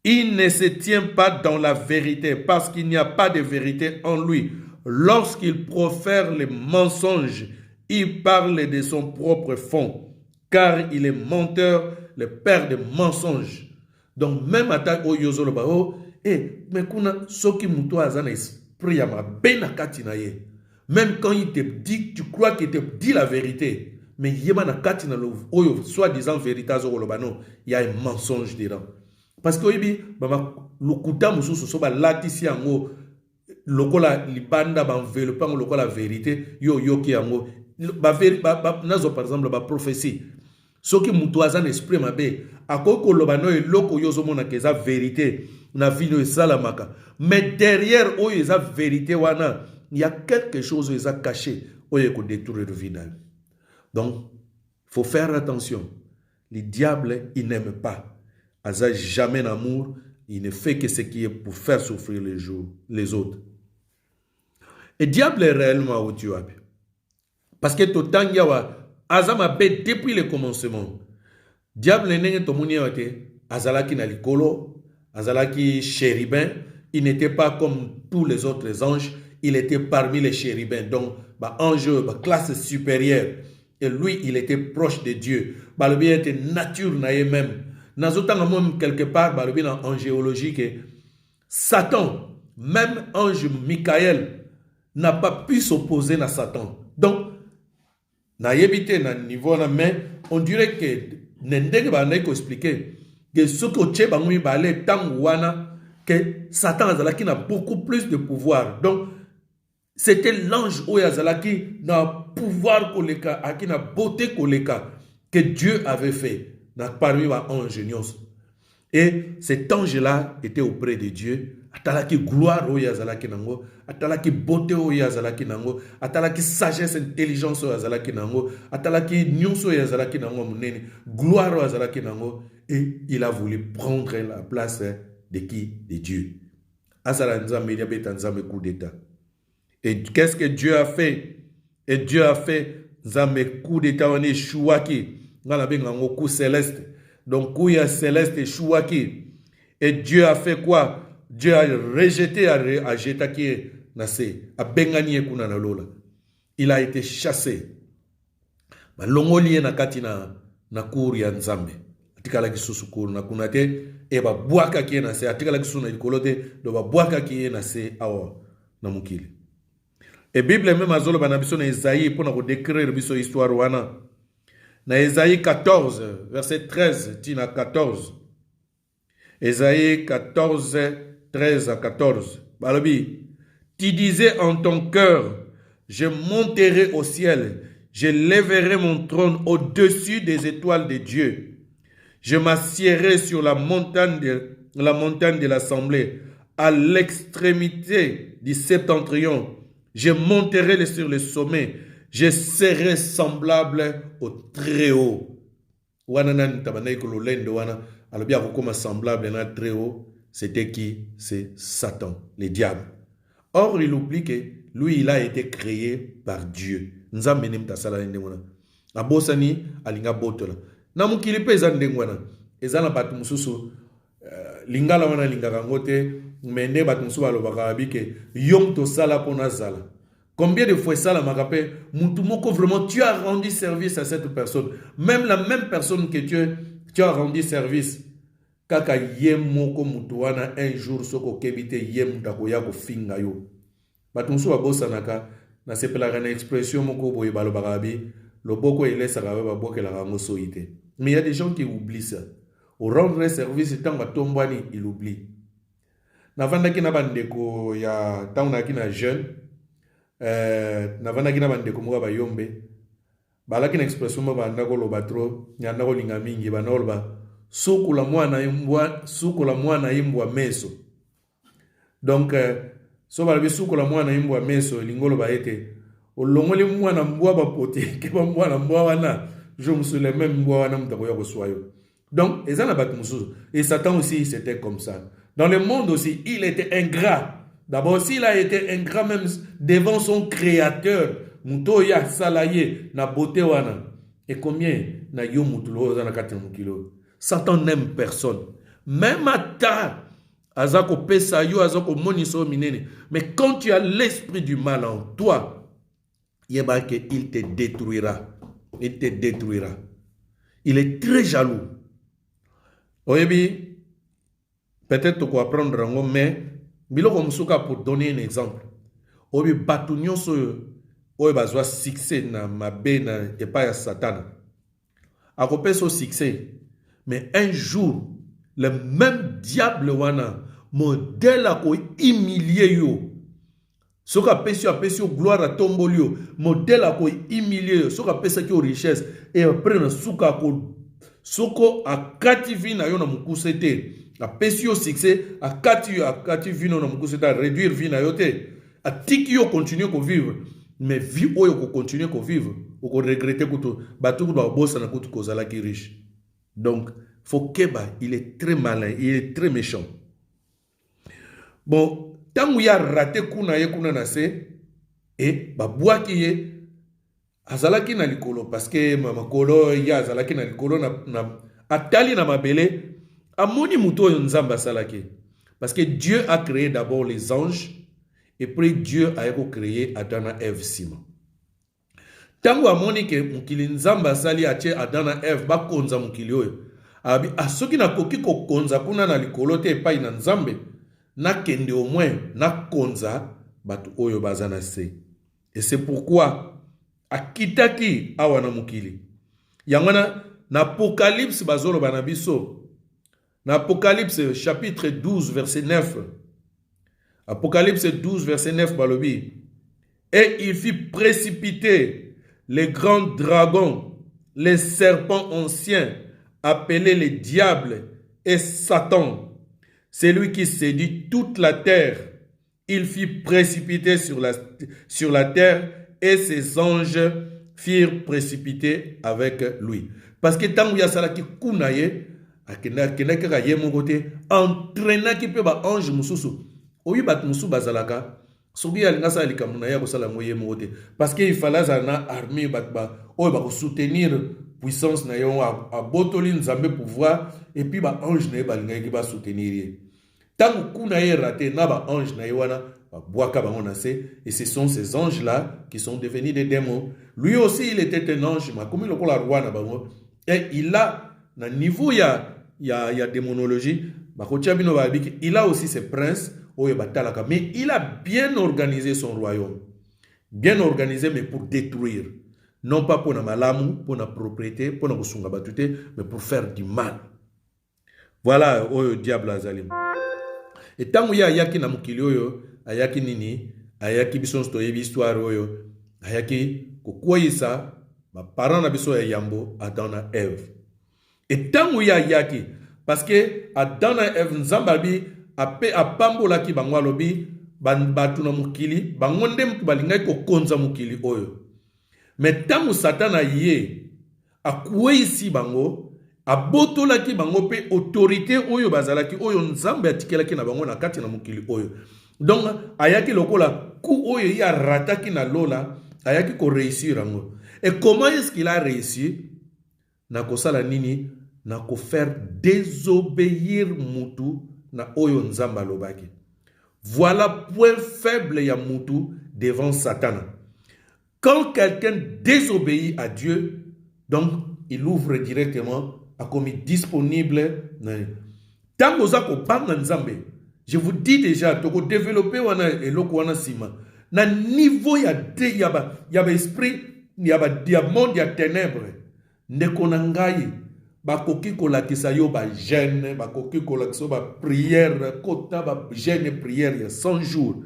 Il ne se tient pas dans la vérité parce qu'il n'y a pas de vérité en lui. Lorsqu'il profère les mensonges, il parle de son propre fond. Car il est menteur, le père de mensonges. Donc même attaque au yozolo ba mais kuna soki muto azana esprit ya mabe na kati na ye. Même quand il te dit, tu crois qu'il te dit la vérité, mais yema na kati na lo oyo soi-disant vérité azolo ba non, il y a un mensonge dedans. Parce que oyibi baba lokuta mususu so ba latisi yango lokola libanda ba enveloppant lokola vérité yo yoki yango ba nazo par exemple ba prophétie. Soki mutu azan esprit mabe akoko lobano eloko yozo mona keza vérité na vino esalamaka mais derrière oyo eza vérité wana il y a quelque chose qui est caché oyo ko détruire le final. Donc faut faire attention. Le diable il n'aime pas. Aza jamais d'amour, il ne fait que ce qui est pour faire souffrir les autres. Et diable est réellement où tu as. Parce que tout temps azama be depuis le commencement. Diable nenge tomoni yote azalaki na likolo, azalaki chérubin, il n'était pas comme tous les autres anges, il était parmi les chérubins, donc ange, classe supérieure. Et lui, il était proche de Dieu. Il était nature même. Même quelque part, en géologie, que Satan, même ange Michael, n'a pas pu s'opposer à Satan. Donc, na yebite na niveau na mais on dirait que n'endenge ba na expliquer que ce que tche bango balé wana que Satan azalaki na beaucoup plus de pouvoir. Donc c'était l'ange oyazalaki na pouvoir koleka aki na beauté koleka que Dieu avait fait na parmi ba ange nyos. Et cet ange-là était auprès de Dieu. Atalaki gloire o yazalaki nango, atalaki beauté o yazalaki nango, atalaki sagesse, intelligence o yazalaki nango, atalaki nyonso o yazalaki nango munene, gloire o yazalaki nango, et il a voulu prendre la place de qui? De Dieu. Asala nzambe diabeta nzambe coup d'état. Et qu'est-ce que Dieu a fait? Et Dieu a fait nzambe coup d'état on est chouaki, ngala benga ngo coup céleste. Donc coup ya céleste chouaki. Et Dieu a fait quoi? Dieu a rejeté à Jetaki Nassé, à Bengani kuna na lola. Il a été chassé. Ma longoli na katina na kuri ya nzambe. Atikala kisusukuru na kunate e ba bwaka ki na se atikala kisuna ikolote do ba bwaka ki na se awa na mukili. Et Bible même azolo bana biso na Isaïe pour na décrire biso histoire wana. Na Isaïe 14 verset 13 tina 14. Isaïe 14 13 à 14. Balobi, tu disais en ton cœur, je monterai au ciel, je lèverai mon trône au-dessus des étoiles de Dieu. Je m'assiérai sur la montagne de l'assemblée, à l'extrémité du septentrion. Je monterai sur le sommet, je serai semblable au Très-Haut. Wana nan tabanai ko lendo wana, alobi akoma semblable na Très-Haut. C'était qui? C'est Satan, le diable. Or, il oublie que lui, il a été créé par Dieu. Nzambe nemta sala ndengwana. Abosani alinga botola. Na mukili pe ezan ndengwana. Ezana batu mususu lingala wana lingaka ngote mende batu mususu balobaka abike yom to sala pona zala. Combien de fois ça la makape mutu moko vraiment tu as rendu service à cette personne. Même la même personne que tu as rendu service. Kaka yemoko mutuana un jour soko kebite yem takoya ko finga yo. Batunsu babosa naka na sepela na expression moko boye balo barabi loboko il laisse rabe baboke la rango soité. Mais il y a des gens qui oublient ça. Au rendre service tant batombani il oublie. Na vanda ki na bandeko ya tauna ki na jeune na vanda ki na bandeko mo ba yombe. Balaki na expression mo banda ko lobatro nyanda ko linga mingi banolba suku la mwana imbwa meso. Donc so balabi suku la mwana imbwa meso lingolo ba ete olongoli mwana mbwa ba pote ke ba mwana mbwa wana je me souviens même mbwa wana mtako ya koswayo. Donc ezana bat mususu et Satan aussi c'était comme ça. Dans le monde aussi, il était ingrat. D'abord s'il a été ingrat même devant son créateur, muto ya salaye na beauté wana. Et combien na yo mutulo za na 4 kilo. Satan n'aime personne. Même à ta, azako pesa yo, azako moniso minene. Mais quand tu as l'esprit du mal en toi, il te détruira. Il te détruira. Il est très jaloux. Oyebi, peut-être tu peux apprendre rango, mais biloko musuka pour donner un exemple. Oyebi batu nyonso oyebi bazwa succès na mabe na epa ya Satan. Akopesa succès. Mais un jour, le même diable wana modèle a ko humilié yo. Soka pesi gloire à tombolio, modèle a ko humilié yo. Soka pesa ki richesse et après na suka ko soko a kativi na yo na mukusete. A pesi yo succès a kativi na mukusete a réduire vie na yo te. A tiki yo continuer ko vivre. Mais vie oyo ko continuer ko vivre, ou ko regretter kuto batu ko ba bossa na kuto ko zala ki riche. Donc, Fokeba, il est très malin, il est très méchant. Bon, tant qu'il a raté kuna nase, et babouaki ye, azalaki na likolo, parce que makolo ya azalaki na likolo na atali na mabele, amoni muto oyo nzambe asalaki. Parce que Dieu a créé d'abord les anges et puis Dieu a créé Adam et Ève sima. Tango amoni ke mukili nzambe asali atie Adam na Ève bakonza mukili oyo. Abi asoki na koki ko konza kuna na likolo te epai na nzambe na kende au moins na konza batu oyo bazana se. Et c'est pourquoi akitaki awa na mukili. Yangwana na Apocalypse bazolo banabiso. Dans Apocalypse chapitre 12 verset 9. Apocalypse 12 verset 9 balobi. Et il fit précipiter les grands dragons, les serpents anciens, appelés les diables et Satan, celui qui séduit toute la terre. Il fit précipiter sur la terre et ses anges firent précipiter avec lui. Parce que tant qu'il y a ça qui kunaye, akendaki kaka ye moko te entraînaki pe ba ange mususu oyi bat musu bazalaka soki alinga sa likambo na ye kosala ngo ye moko te parce que il fallait na armée bat ba oyo ba ko soutenir puissance na yo abotoli nzambe pouvoir et puis ba ange na ye balingaki ba soutenir ye tango kuna ye raté na ba ange na ye wana ba boaka bango na se et ce sont ces anges là qui sont devenus des démons. Lui aussi il était un ange ma comme lokola roi na bango et il a na niveau il y a démonologie, il a aussi ses princes, mais il a bien organisé son royaume. Bien organisé, mais pour détruire. Non pas pour la malamu, pour la propriété, pour la batute, mais pour faire du mal. Voilà, le diable azalim. Et tant qu'il y a yaki na mukili oyo, ayaki nini, ayaki bison stoyebi histoire oyo, ayaki kokoyisa, ma parents na biso ya yambo, Adam na Ève. Et tant qu'il y a yaki, parce que Adam et Ève nzambabi apambola ki bangwa lobi batu na mukili bangonde mtu balingai ko konza mukili oyo. Mais tant Satan a yé akwesi bango abotola ki bango pe autorité oyo bazalaki oyo nzambe atikelaki na bango na kati na mukili oyo. Donc ayaki lokola ku oyo ya rataki na lola ayaki ko réussir ango. Et comment est-ce qu'il a réussi? Na kosala nini? Na ko faire désobéir mutu na oyo nzamba lobaki. Voilà point faible ya mutu devant Satan. Quand quelqu'un désobéit à Dieu, donc il ouvre directement à comme disponible. Tant que ko banga nzambe, je vous dis déjà to développer wana eloko wana sima. Na niveau ya esprit, ya monde ya ténèbres. Ndeko na ngai bakoki kolakisa yo ba jeûne, bakoki kolakisa ba prière, kota ba jeûne et prière il y a 100 jours.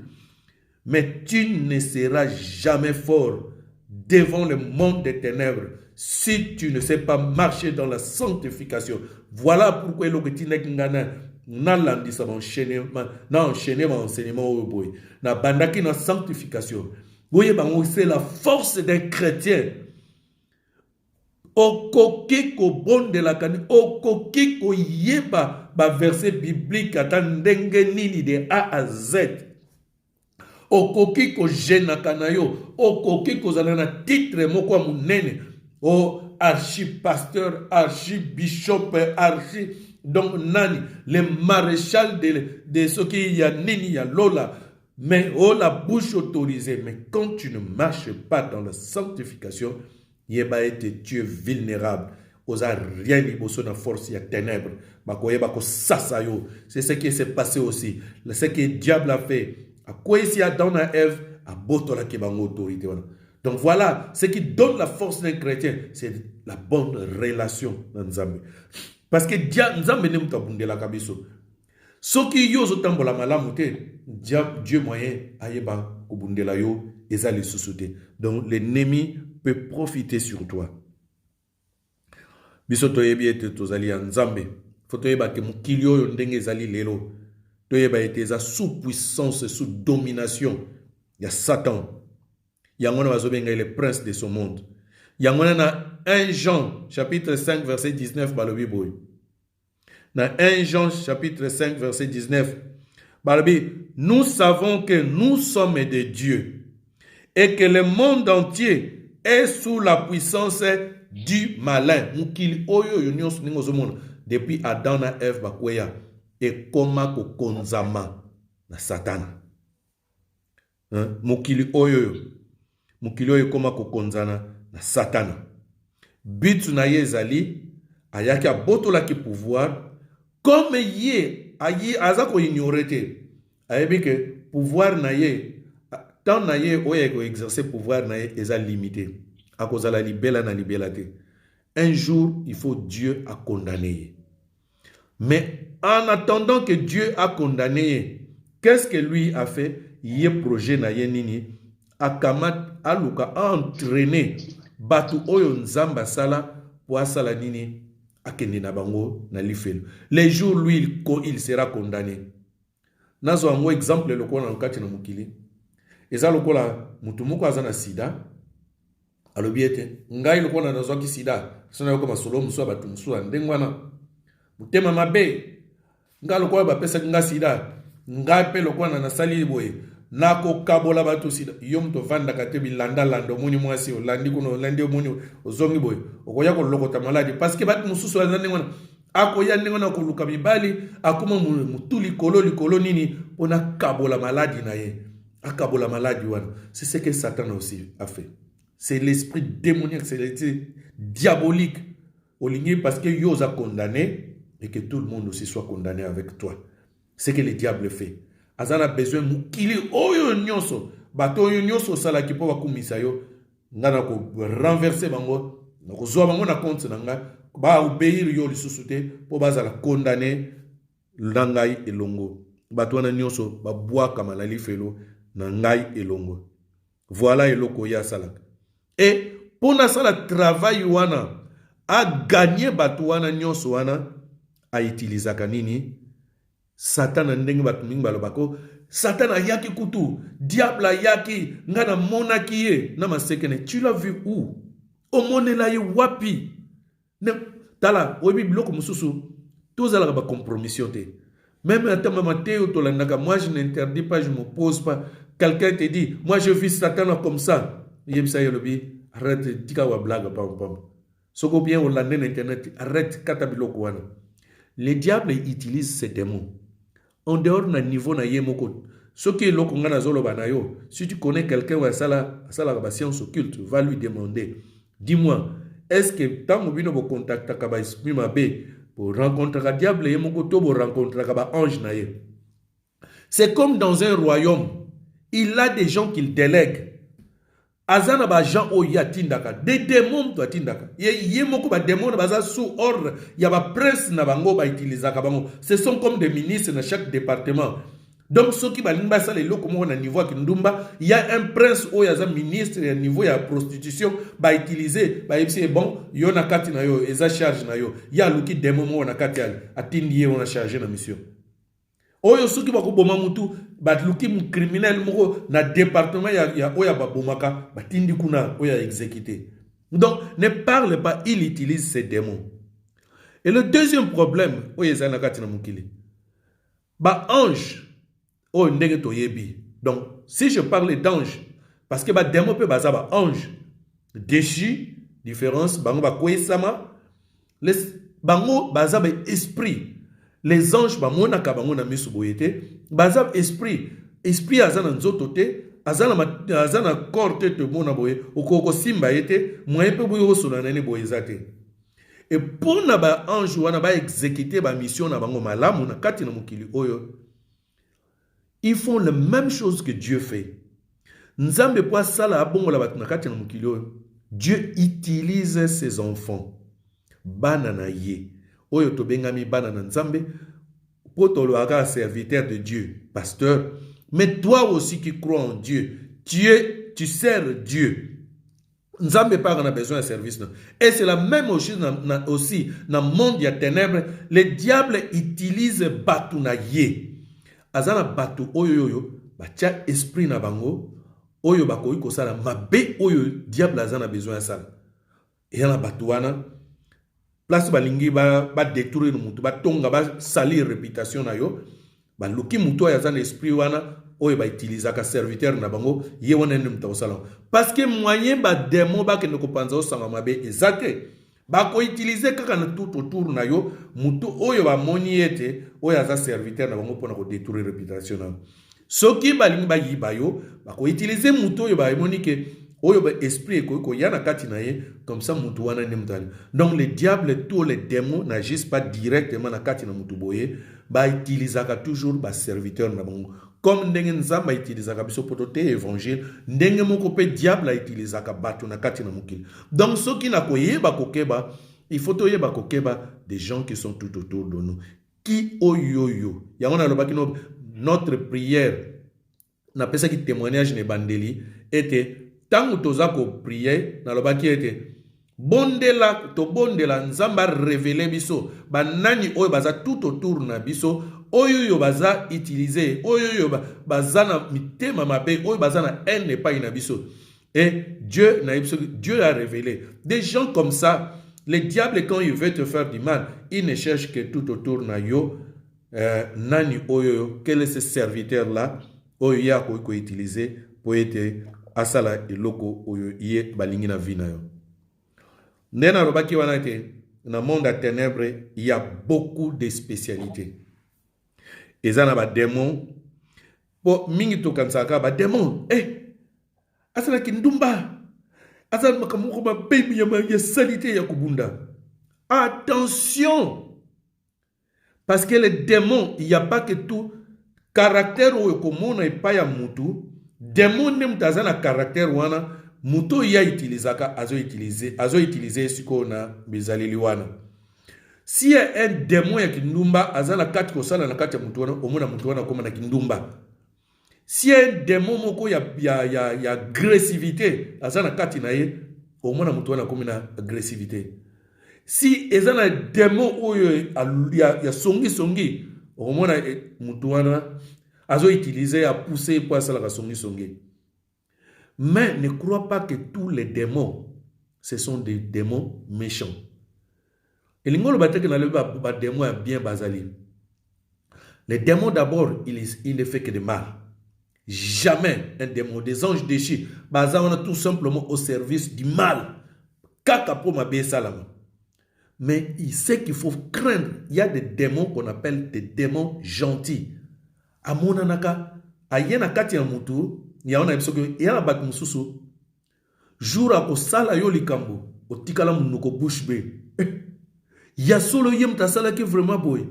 Mais tu ne seras jamais fort devant le monde des ténèbres si tu ne sais pas marcher dans la sanctification. Voilà pourquoi le getinek ngana na landisa enchaînement, na enchaîner mon enseignement au boy. Na bandaki na sanctification. Voyez c'est la force d'un chrétien. Okoki ko bonde la kani, okoki ko yeba ba verset biblique ata ndenge nini de A à Z. Okoki ko jena kanayo, okoki ko zana titre moko munene, o archipasteur, archibishop, donc nani, le maréchal de ce qui y a nini ya lola, mais oh la bouche autorisée, mais quand tu ne marches pas dans la sanctification, yeba ete tu es vulnérable. Osa rien liboso na force ya ténèbres. Bako yeba ko sasa yo. C'est ce qui s'est passé aussi. Ce que le diable a fait. À quoi ici Adam et Ève a botola ki bango autorité. Donc voilà, ce qui donne la force d'un chrétien, c'est la bonne relation dans Nzambe. Parce que Nzambe ne muta bundela kabiso. Soki yo zotambola malamu te, Dieu moyen ayeba ko bundela yo ezali susute. Donc l'ennemi peut profiter sur toi. Biso toyebi ete tozali ya Nzambe. Faut toyeba ke mukili oyo ndenge ezali lelo. Toyeba ete eza sous puissance, sous domination ya Satan. Yangona bazobenga le prince de ce monde. Yangona na 1 Jean chapitre 5 verset 19 balobi boy. Na 1 Jean chapitre 5 verset 19 balobi, nous savons que nous sommes de Dieu et que le monde entier est sous la puissance du malin. Mukili oyo yonyos ningozomona depuis Adam na Eve bakweya et koma ko konzama na Satana. Mukili oyo koma ko konzana na Satana. But na ye ezali ayaki abotola ki pouvoir comme ye ayi azako ignorete. Ayebi que pouvoir na ye tant na ye oye ko exercer pouvoir na ye eza limité. A cause la libella na libellate. Un jour, il faut Dieu a condamné. Mais en attendant que Dieu a condamné, qu'est-ce que lui a fait? Yé projet na ye nini akamat aluka a entraîné batu oyo nzamba sala po asala nini akende na bango na lifelo. Les jours lui il sera condamné. Nazo un exemple le ko na nkati na mukili. Eza lokola mutu moko azana sida. Alobiete ngai lokona nazwaki sida sona yoko masolo muso batu muso ndengwana mutema mabe ngai lokola bapesa nga sida ngai pe lokona na sali boye nako kabola batu sida yo mto vanda kate bilanda lando muni mwasi olandi kuno landi muni ozongi boye okoya ko lokota maladi parce que batu mususu ndengwana akoya ndengwana ko luka bibali akuma mutuli likolo nini ona kabola maladi na ye akabola maladi wana. C'est ce que Satan aussi a fait. C'est l'esprit démoniaque, c'est l'esprit diabolique. Oligné parce que Dieu a condamné et que tout le monde aussi soit condamné avec toi. C'est ce que le diable fait. Azan a besoin de mukili oyo nyonso. Bato oyo nyonso sala ki po bakumisa yo. Ngana ko renverser bango. Nako zo bango na compte nanga. Ba obéir yo lisusuté po bazala condamné langai elongo. Bato na nyonso ba bois kama la lifelo na ngai elongo. Voilà eloko ya salaka. Et pour na sala travail wana a gagner batu wana nyonso wana a utiliser kanini Satan ndenge batu mingi balobako Satan ayaki kutu diable ayaki ngana monaki ye na masekene. Tu l'as vu où? O monela ye wapi? Ne tala obi biloko mususu tozala ba compromission te. Même à ta Matteo tolandaka, moi je n'interdis pas, je m'oppose pas. Quelqu'un te dit moi je vis Satan comme ça. Yemsa yolobi arrête tika wa blague pam pam. Soko bien on l'a internet arrête katabiloko wana. Le diable utilise ces démons. En dehors d'un niveau na yemoko. Ce qui est loko ngana zolo banayo. Si tu connais quelqu'un ou sala ba science occulte, va lui demander. Dis-moi, est-ce que tant mobino bo contact akaba esprit mabe pour rencontrer le diable yemoko to bo rencontrer akaba ange na ye. C'est comme dans un royaume, il a des gens qu'il délègue. Azana ba Jean o yatindaka des démons to atindaka ye moko ba démons baza sous ordre ya ba prince na bango ba utilisaka bango. Ce sont comme des ministres dans chaque département. Donc ceux qui ba limba sala eloko mo na niveau ya ndumba, il y a un prince o yaza ministre ya niveau ya prostitution ba utiliser ba yebisi bon yo na kati na yo eza charge na yo ya luki démon mo na kati ya atindi ye on a chargé na mission. Oyo suki bako boma mutu batluki mu criminel moko na département ya oya babomaka batindi kuna oya exécuté. Donc ne parle pas, il utilise ces démons. Et le deuxième problème oya zana katina mukili. Ba ange o ndenge to yebi. Donc si je parle d'ange parce que ba démon peut baza ba ange déchi différence bango ba kwesama les bango baza ba esprit. Les anges bamona kabangona misu boyete bazab esprit azana nzoto te azana corps te mona boye okoko simba yete moyen pe boyo sona nene boyezate. Et pour na ba ange wana ba exécuter ba mission na bango malamu na kati na mukili oyo, ils font la même chose que Dieu fait. Nzambe po sala abongola bat na kati na mukili oyo, Dieu utilise ses enfants bana na ye oyo to bengami bana na nzambe potolo aka serviteur de Dieu, pasteur. Mais toi aussi qui crois en Dieu, tu sers Dieu. Nzambe pas on a besoin de service. Et c'est la même chose aussi dans le monde des ténèbres. Le diable utilise batu na ye. Azana batu oyo batia esprit na bango oyo bakoyi ko sala mabe oyo diable azana besoin ça. Et yana batu wana place balingi ba détruire mutu ba tonga ba salir réputation na yo baluki mutu oyo aza na esprit wana oyo bautilisaka serviteur na bango ye wana nde mutu akosala parce que moyen bademo bakende kopanza osanga mabe eza te bakoutilize kaka na tout autour na yo mutu oyo bamoni ete oyo aza serviteur na bango mpona kodétruire réputation na soki balingi bayiba yo bakoutilize mutu oyo bamoni ke oyo ba esprit ekoki koya na kati na ye comme ça mutu wana nde mutu ali donc les diables tous les démons n'agissent pas directement na kati na mutu boye bautilisaka toujours baserviteur na bango comme ndenge nzambe autilisaka biso poto te évangile ndenge moko mpe diable autilisaka bato na kati na mokili donc soki na koyeba kokeba il faut toyeba kokeba des gens qui sont tout autour de nous qui oyoyo yango nalobaki notre prière napesaki témoignage na ebandeli ete ntango toza koprie nalobaki ete tobondela nzambe arevele biso banani oyo baza tout autour na biso oyo baza utiliser oyo baza na mitema mabe oyo baza na haine epai na biso et Dieu a révélé des gens comme ça. Les diables quand il veut te faire du mal il ne cherche que tout autour na yo nani oyo quel est ce serviteur là oyo ya ko utiliser pour être asala eloko oyo ye balingi na vie na yo. Nena robaki wana te na monde à ténèbres il y a beaucoup de spécialités. Ezana ba démon po mingi to kansaka ba démon asala kindumba asala makamoko ba baby ya salité ya kubunda. Attention parce que les démons il y a pas que tout caractère oyo komona epa ya mutu démon ne mutazana caractère wana muto ya utilizaka azo utiliser siko na bizaleli wana. Si y a un démon ya kindumba azana kati kosala na kati ya mutu wana omona mutu wana koma na kindumba. Si y a un démon moko ya agressivité azana kati na ye omona mutu wana koma na agressivité. Si ezana démon oyo ya songi omona mutu wana azo utiliser à pousser pour asala ka songi. Mais ne crois pas que tous les démons, ce sont des démons méchants. Et les démons bien basali. Les démons d'abord, il ne fait que de mal. Jamais un démon, des anges déchus, on a tout simplement au service du mal. Kaka pour ma salama. Mais il sait qu'il faut craindre. Il y a des démons qu'on appelle des démons gentils. Amonanaka, ayena kati ya mutu. Yaona ebisoke yana bat mususu jour ako sala yo likambo otikala munoko bouche be ya solo yem ta sala ki vraiment boy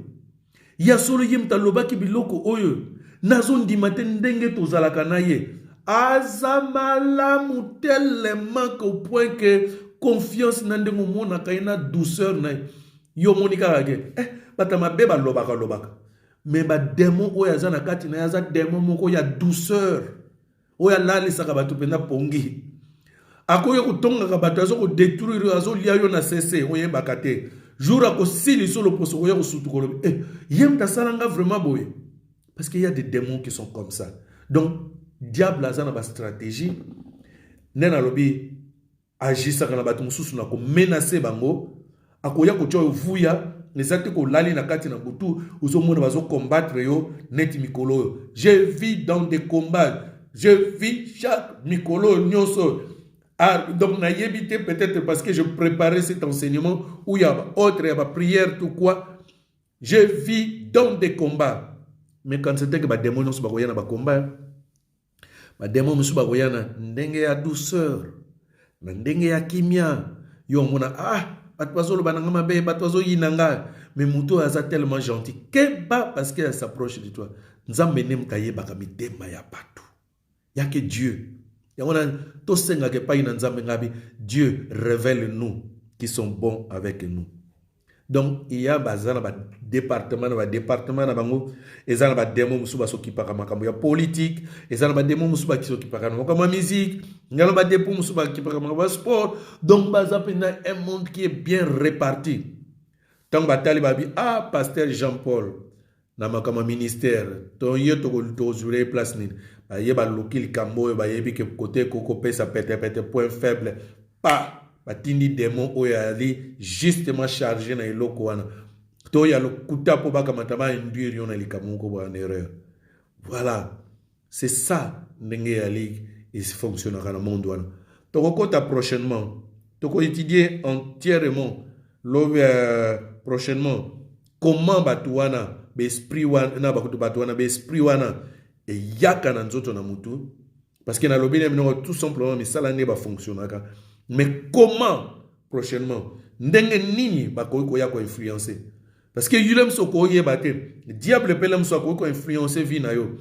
ya solo yem ta lobaki biloko oyo nazo ndimate ndenge tozalaka na ye azamala tellement au point que confiance na ndengo mona kaina douceur na yo monika kage batama beba lobaka mais ba démon oyo azana kati na yaza démon moko ya douceur oya lali saka batu pena pongi akoyo kutonga bato azo ko détruire azo lia yo na cesse oye bakate jour ako sili solo poso oya kusutu ko yem ta salanga vraiment boye parce qu'il y a des démons qui sont comme ça. Donc diable azana ba stratégie nena lobi agisa kana batu mususu na ko menacer bango akoya ko tyo vuya nezate ko lali na kati na butu uzo mona bazo combattre yo net mikolo. Je vis dans des combats. Je vis chaque Mikolo Nyoso. Donc, n'a évité peut-être parce que je préparais cet enseignement où il y a autre, il y a prière, tout quoi. Je vis dans des combats. Mais quand c'était que les démons ne sont pas dans des combats, les démons ne sont pas dans ndenge ya douceur, ndenge ya kimia. Yo mona batwazo bananga be batwazo yinanga mais muto aza tellement gentil. Keba parce qu'elle s'approche de toi. Nzambe nem kaye baka mitema ya batu. Il n'y a que Dieu. Dieu révèle-nous qui sont bons avec nous. Donc, il y a des départements, il y a des démons qui s'occupent de la politique, il y a des démons qui s'occupent de la musique, il y a des démons qui s'occupent de la sport. Donc, il y a un monde qui est bien réparti. Tant que pasteur Jean-Paul, dans mon ministère, ton yeux to place ni ba yeba lokil kambo ba yebi ke côté koko pesa pete point faible pas batindi démon oyali justement chargé na eloko wana to ya lokuta po bakamata ba induire yon alikamuko ba en erreur. Voilà, c'est ça ndenge ya ligue et fonctionne dans le monde wana. Tokokota prochainement, toko étudier entièrement prochainement comment batuana l'esprit wana na bakutu batuana l'esprit wana et yaka na nzoto na mutu parce que na lobby tout simplement mais ça la ne ba fonctionnaka. Mais comment prochainement ndenge nini bakoki koya ko influencer parce que yulem soko yebate diable pelem soko ko influencer vie na yo.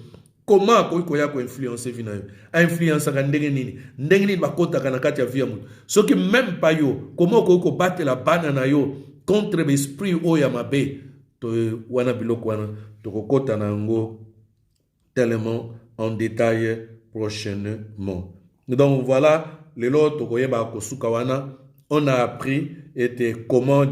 Comment koki koya ko influencer vie na yo a influencer ka ndenge nini bakota kana kati ya vie ya mutu so que même pas yo comment koki ko battre la bana na yo contre l'esprit oya mabe to wana biloko wana to kokota na ngo tellement en détail prochainement. Donc voilà les lots tokoyeba kosuka wana on a appris était comment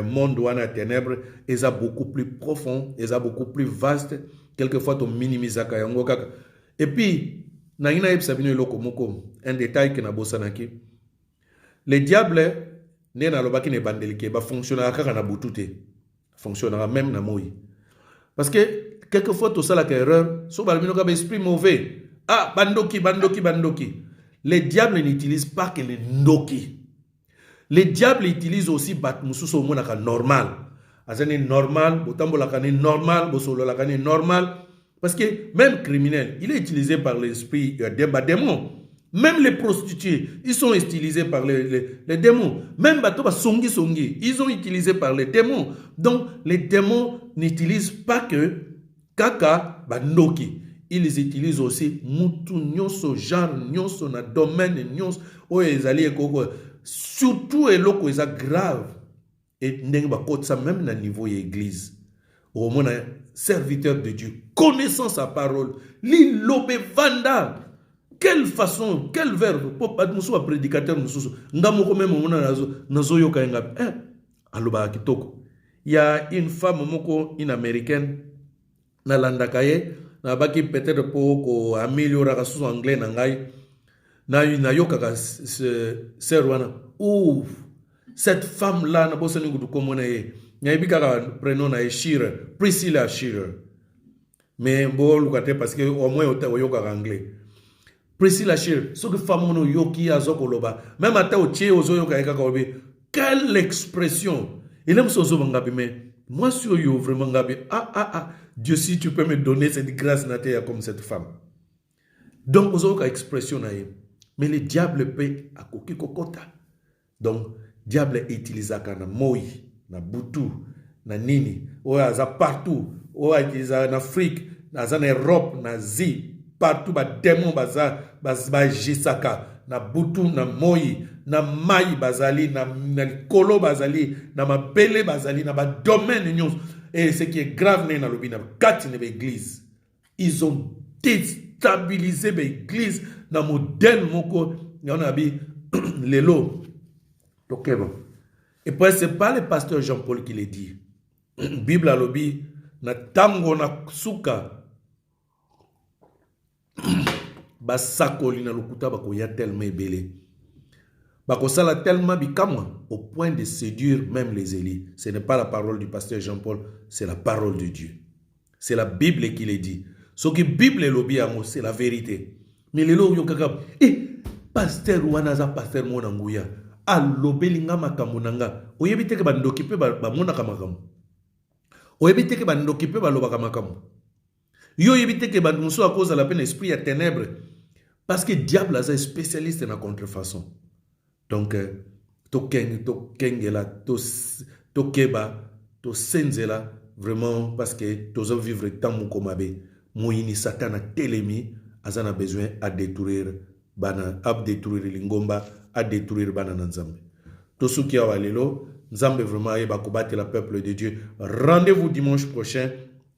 monde wana ténèbres et ça beaucoup plus profond et ça beaucoup plus vaste quelquefois to minimisaka yango kaka et puis na ina yebisa bino eloko moko un détail que na bosanaki le diable ne na lobaki ne bandelike ba fonctionnera kaka na butute fonctionnera même na moi parce que quelquefois to sala ka erreur so balmino ka esprit mauvais ah bandoki le diable n'utilise pas que les ndoki. Le diable utilise aussi bat mususo monaka normal. Azane normal, botambola kane normal, bosolo la kane normal. Parce que même criminel, il est utilisé par l'esprit des démons. Même les prostituées, ils sont utilisés par les démons. Même bato songi, ils sont utilisés par les démons. Donc les démons n'utilisent pas que kaka bandoki. Ils utilisent aussi mutu nyonso genre nyonso na domaine nyonso o ezali ekoko surtout eloko eza grave et ndenge bakotsa même na niveau ya église au moins serviteur de Dieu connaissant sa parole li lobe vanda quelle façon quel verbe pour musu ba prédicateur mususu ngamoko même mona nazo yoka nga aloba kitoko il y a une femme moko une américaine na landakaye na baki peut-être pour améliorer la sous anglais na ngai na yoka serwana ou cette femme là na bosani ngudu komona ye nyabi kaka prénom na Shearer Priscilla Shearer mais bon lukate parce que au moins au yoka anglais Priscilla Shearer so que femme no yoki azokoloba même ata o tie ozo yoka kaka obi quelle expression il aime sozo bangabi mais moi sur yo vraiment ngabi Dieu si tu peux me donner cette grâce natée comme cette femme. Donc ozo ka expression na ye mais le diable peut akoki kokota. Donc diable utilise na moi na butu na nini o aza partout o aza en Afrique aza en Europe na Asie partout ba démon ba jisaka na butu na moi na mai bazali na kolo bazali na mabele bazali na ba domaine nyonso et ce qui est grave dans l'obina kati na l'église ils ont déstabilisé l'église na modèle moko on a bi lelo OK bon et puis c'est pas le pasteur Jean-Paul qui le dit Bible a lobi na tango na suka basakoli na lokuta bakoya tellement ebele bakosala tellement bikamwa au point de séduire même les élites. Ce n'est pas la parole du pasteur Jean-Paul, c'est la parole de Dieu. C'est la Bible qui le dit. Ce que la Bible est lobi yango, c'est la vérité. Mais les lois yokaka pasteur wanaza pasteur monanguya a lobelinga makamunanga oyebite ke bandoki pe ba monaka makamu oyebite ke bandoki pe ba lobaka makamu yo yebite ke banduso à cause de la peine esprit ya ténèbres parce que diable est spécialiste dans la contrefaçon. Donc to kengela to keba to senzela vraiment parce que tous vivre tant mukomabe moyini satan a telemi azana besoin à détruire bana à détruire lingomba à détruire bana nzambe to suki awalelo nzambe vraiment yeba kobattre la peuple de Dieu. Rendez-vous dimanche prochain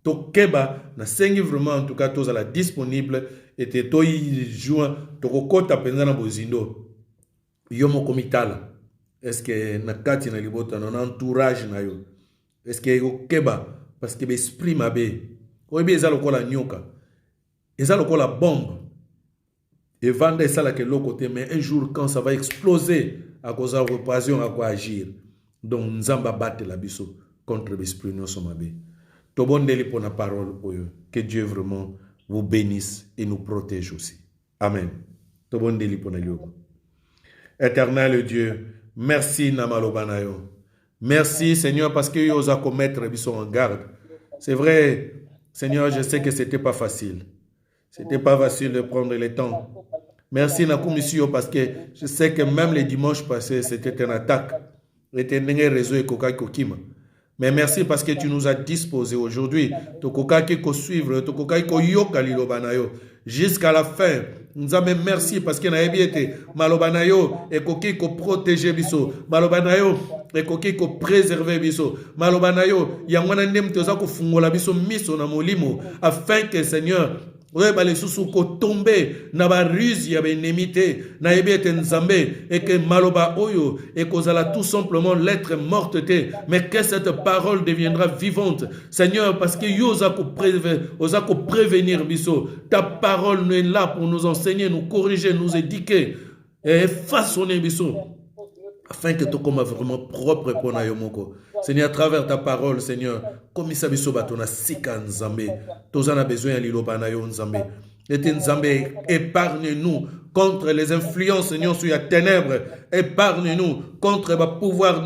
to keba na sengi vraiment en tout cas tous à la disponible et to juin to kokota penza na bozindo yomo komitala est-ce que na kati na libota na entourage na yo est-ce que yo keba parce que l'esprit mabe oyebi eza lokola nyoka eza lokola bombe et vendre ça là que l'autre côté mais un jour quand ça va exploser à cause de l'occasion à quoi agir donc nzamba batte la biso contre l'esprit nous sommes abé. Tobondeli pour la parole, que Dieu vraiment vous bénisse et nous protège aussi. Amen. Tobondeli pour la lioba. Éternel Dieu, merci Namalobanayo. Merci Seigneur parce que vous avez commettre en garde. C'est vrai, Seigneur, je sais que ce n'était pas facile. Ce n'était pas facile de prendre le temps. Merci na commission parce que je sais que même les dimanches passés, c'était une attaque. C'était un réseau et coca kokima. Mais merci parce que tu nous as disposé aujourd'hui. Tokoka ki ko suivre, tokoka ko yoka lilobanayo jusqu'à la fin. Nous avons merci parce que na ebiete malobanayo et koki ko protéger biso. Malobanayo et koki ko préserver biso. Malobanayo yangwana ndem toza ko fungola biso miso na molimo afin que Seigneur ouais, les sous ko tomber na ba ruse ya benemité na ebete nzambe et que maloba oyo et kozala tout simplement l'être morteté mais que cette parole deviendra vivante Seigneur parce que yo oza ko prévenir biso ta parole est là pour nous enseigner nous corriger nous éduquer et façonner biso afin que tout comme vraiment propre pour na yomoko. Seigneur, à travers ta parole, Seigneur, comme ça biso batona sika nzambe, tozana besoin ya liloba na yo nzambe. Et nzambe, épargne-nous contre les influences sur la ténèbres, épargne-nous contre le pouvoir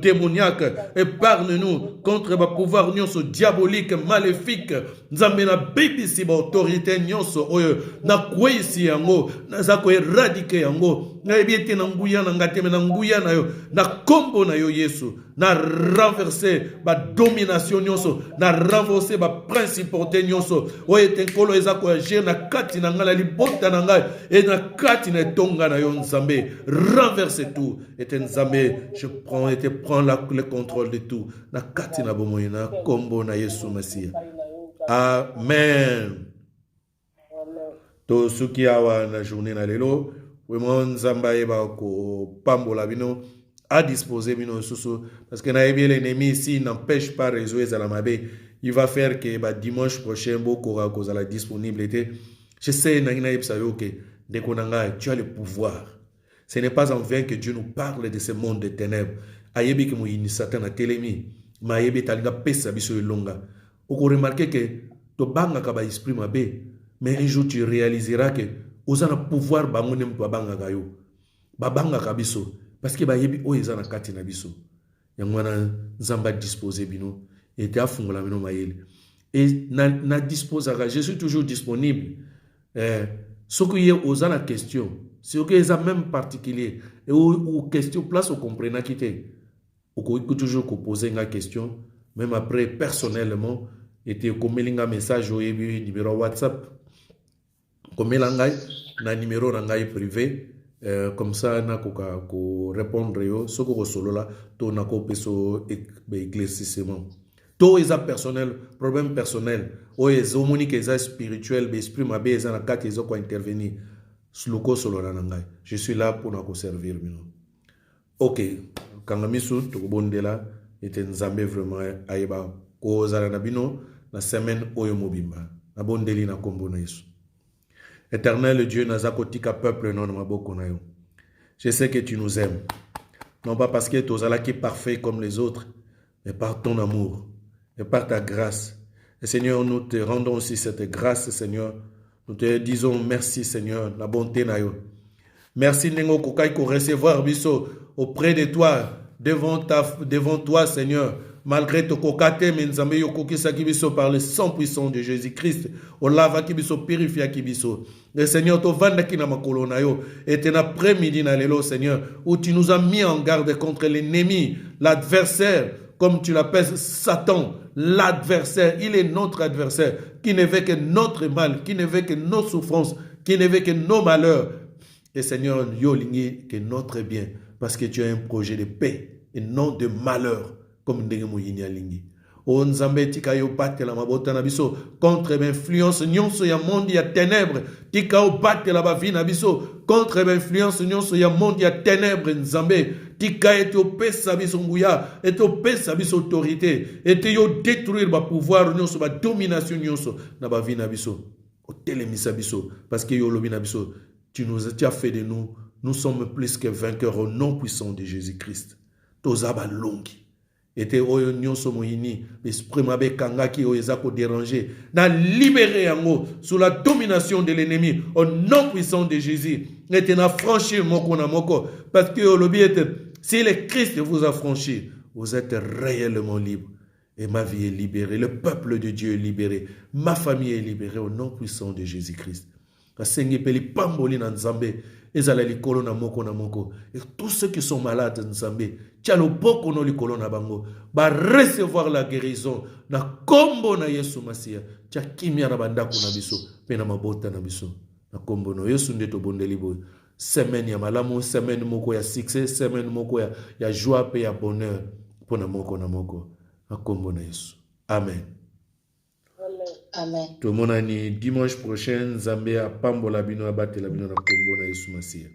démoniaque, épargne-nous contre le pouvoir diabolique, maléfique. Nzambe na bibisi ba autorité nyonso oyo na kwesi yango na zako éradiquer yango na ebiete na nguya na ngateme na nguya na yo na kombo na yo Yesu na renverser ba domination nyonso na renverser ba principauté nyonso oyo tenkolo ezako agir na kati na ngala libota na ngai et na kati na tonga na yo Nzambe renverser tout et Nzambe je prends et te prends le contrôle de tout na kati na bomoyi na kombo na Yesu Masia. Amen. To suki awa na journée na lelo, vraiment nzamba eba ko pambola bino à disposer bino susu parce que na ebi l'ennemi ici n'empêche pas résoudre à la mabe. Il va faire que bah, dimanche prochain beaucoup à cause de la disponibilité. Je sais na ina yebsa yo que dès qu'on a tu as le pouvoir. Ce n'est pas en vain que Dieu nous parle de ce monde de ténèbres. Ayebi que mo ini Satan a telemi, ma yebi talinga pesa biso longa. Vous remarquez que tu banga ka ba esprit mabe, mais un jour tu réaliseras que ozana pouvoir bangonem to banga ga yo. Ba banga ka biso parce que ba yebi o ezana kati na biso. Yangwana nzamba disposer bino et te afungola bino mayele. Et na disposera, je suis toujours disponible. Ce qui est ozana question, ce qui est même particulier et ou question place au comprenant qui te. Ou toujours poser une question. Même après, personnellement, était comme un message au numéro WhatsApp. Comme un numéro privé. Comme ça, on a répondre yo. Ce que solo là, on a peso éclaircissement. Tout est personnel, problème personnel. Ou est homonique, est spirituel, esprit ma bé, na quatre ils ont quoi intervenir. Sluko solo là je suis là pour nous servir. Ok, quand on a mis sous, tout bon de là. Et nzambe vraiment aiba ko zala na bino na semaine oyo mobimba na bondeli na kombo na Yesu. Éternel Dieu nazakotika peuple non maboko na yo. Je sais que tu nous aimes. Non pas parce que tu es qui parfait comme les autres, mais par ton amour et par ta grâce. Et Seigneur, nous te rendons aussi cette grâce, Seigneur. Nous te disons merci, Seigneur, la bonté na yo. Merci nengo kokai ko recevoir biso auprès de toi. Devant toi, Seigneur, malgré ton kokate, menzambe yokokisa kibiso par le sang puissant de Jésus-Christ, o lava kibiso purifia kibiso. Le Seigneur, to vanda kina makolo na yo, et ten après-midi na lelo, Seigneur, où tu nous as mis en garde contre l'ennemi, l'adversaire, comme tu l'appelles Satan, l'adversaire, il est notre adversaire, qui ne veut que notre mal, qui ne veut que nos souffrances, qui ne veut que nos malheurs. Et Seigneur, yo lingi que notre bien. Parce que tu as un projet de paix et non de malheur, comme ndenge moyini alingi. O nzambe tika yo batela mabota na biso contre l'influence nyonso ya monde ya ténèbres. Tika o batela ba vie na biso contre l'influence nyonso ya monde ya ténèbres nzambe. Tika ete o pesa biso nguya, ete o pesa biso autorité, ete yo détruire ba pouvoir nyonso ba domination nyonso na ba vie na biso. O telemisa biso parce que yo lobi na biso tu as fait de nous sommes plus que vainqueurs au nom puissant de Jésus-Christ. Tozaba longi. ete oyo nyonso moyini esprit mabe kangaki oyo eza ko déranger na libérer yango sous la domination de l'ennemi au nom puissant de Jésus ete na franchir moko na moko parce que olobi ete si le Christ vous a franchi vous êtes réellement libre et ma vie est libérée, le peuple de Dieu est libéré, ma famille est libérée au nom puissant de Jésus-Christ. Kasengi peli pamboli na nzambe ezala likolo na moko et tous ceux qui sont malades nzambe tialo boko no likolo na bango ba recevoir la guérison na kombo na Yesu Masia tia kimia na bandako na biso pe na mabota na biso na kombo no Yesu nde to bondeli boy semaine ya malamu semaine moko ya succès semaine moko ya joie pe ya bonheur pona moko na moko na kombo na Yesu amen. Amen. Tout le monde a dit dimanche prochain, Zambé a pambola bino abate la bino na kombo na Yesu Masia.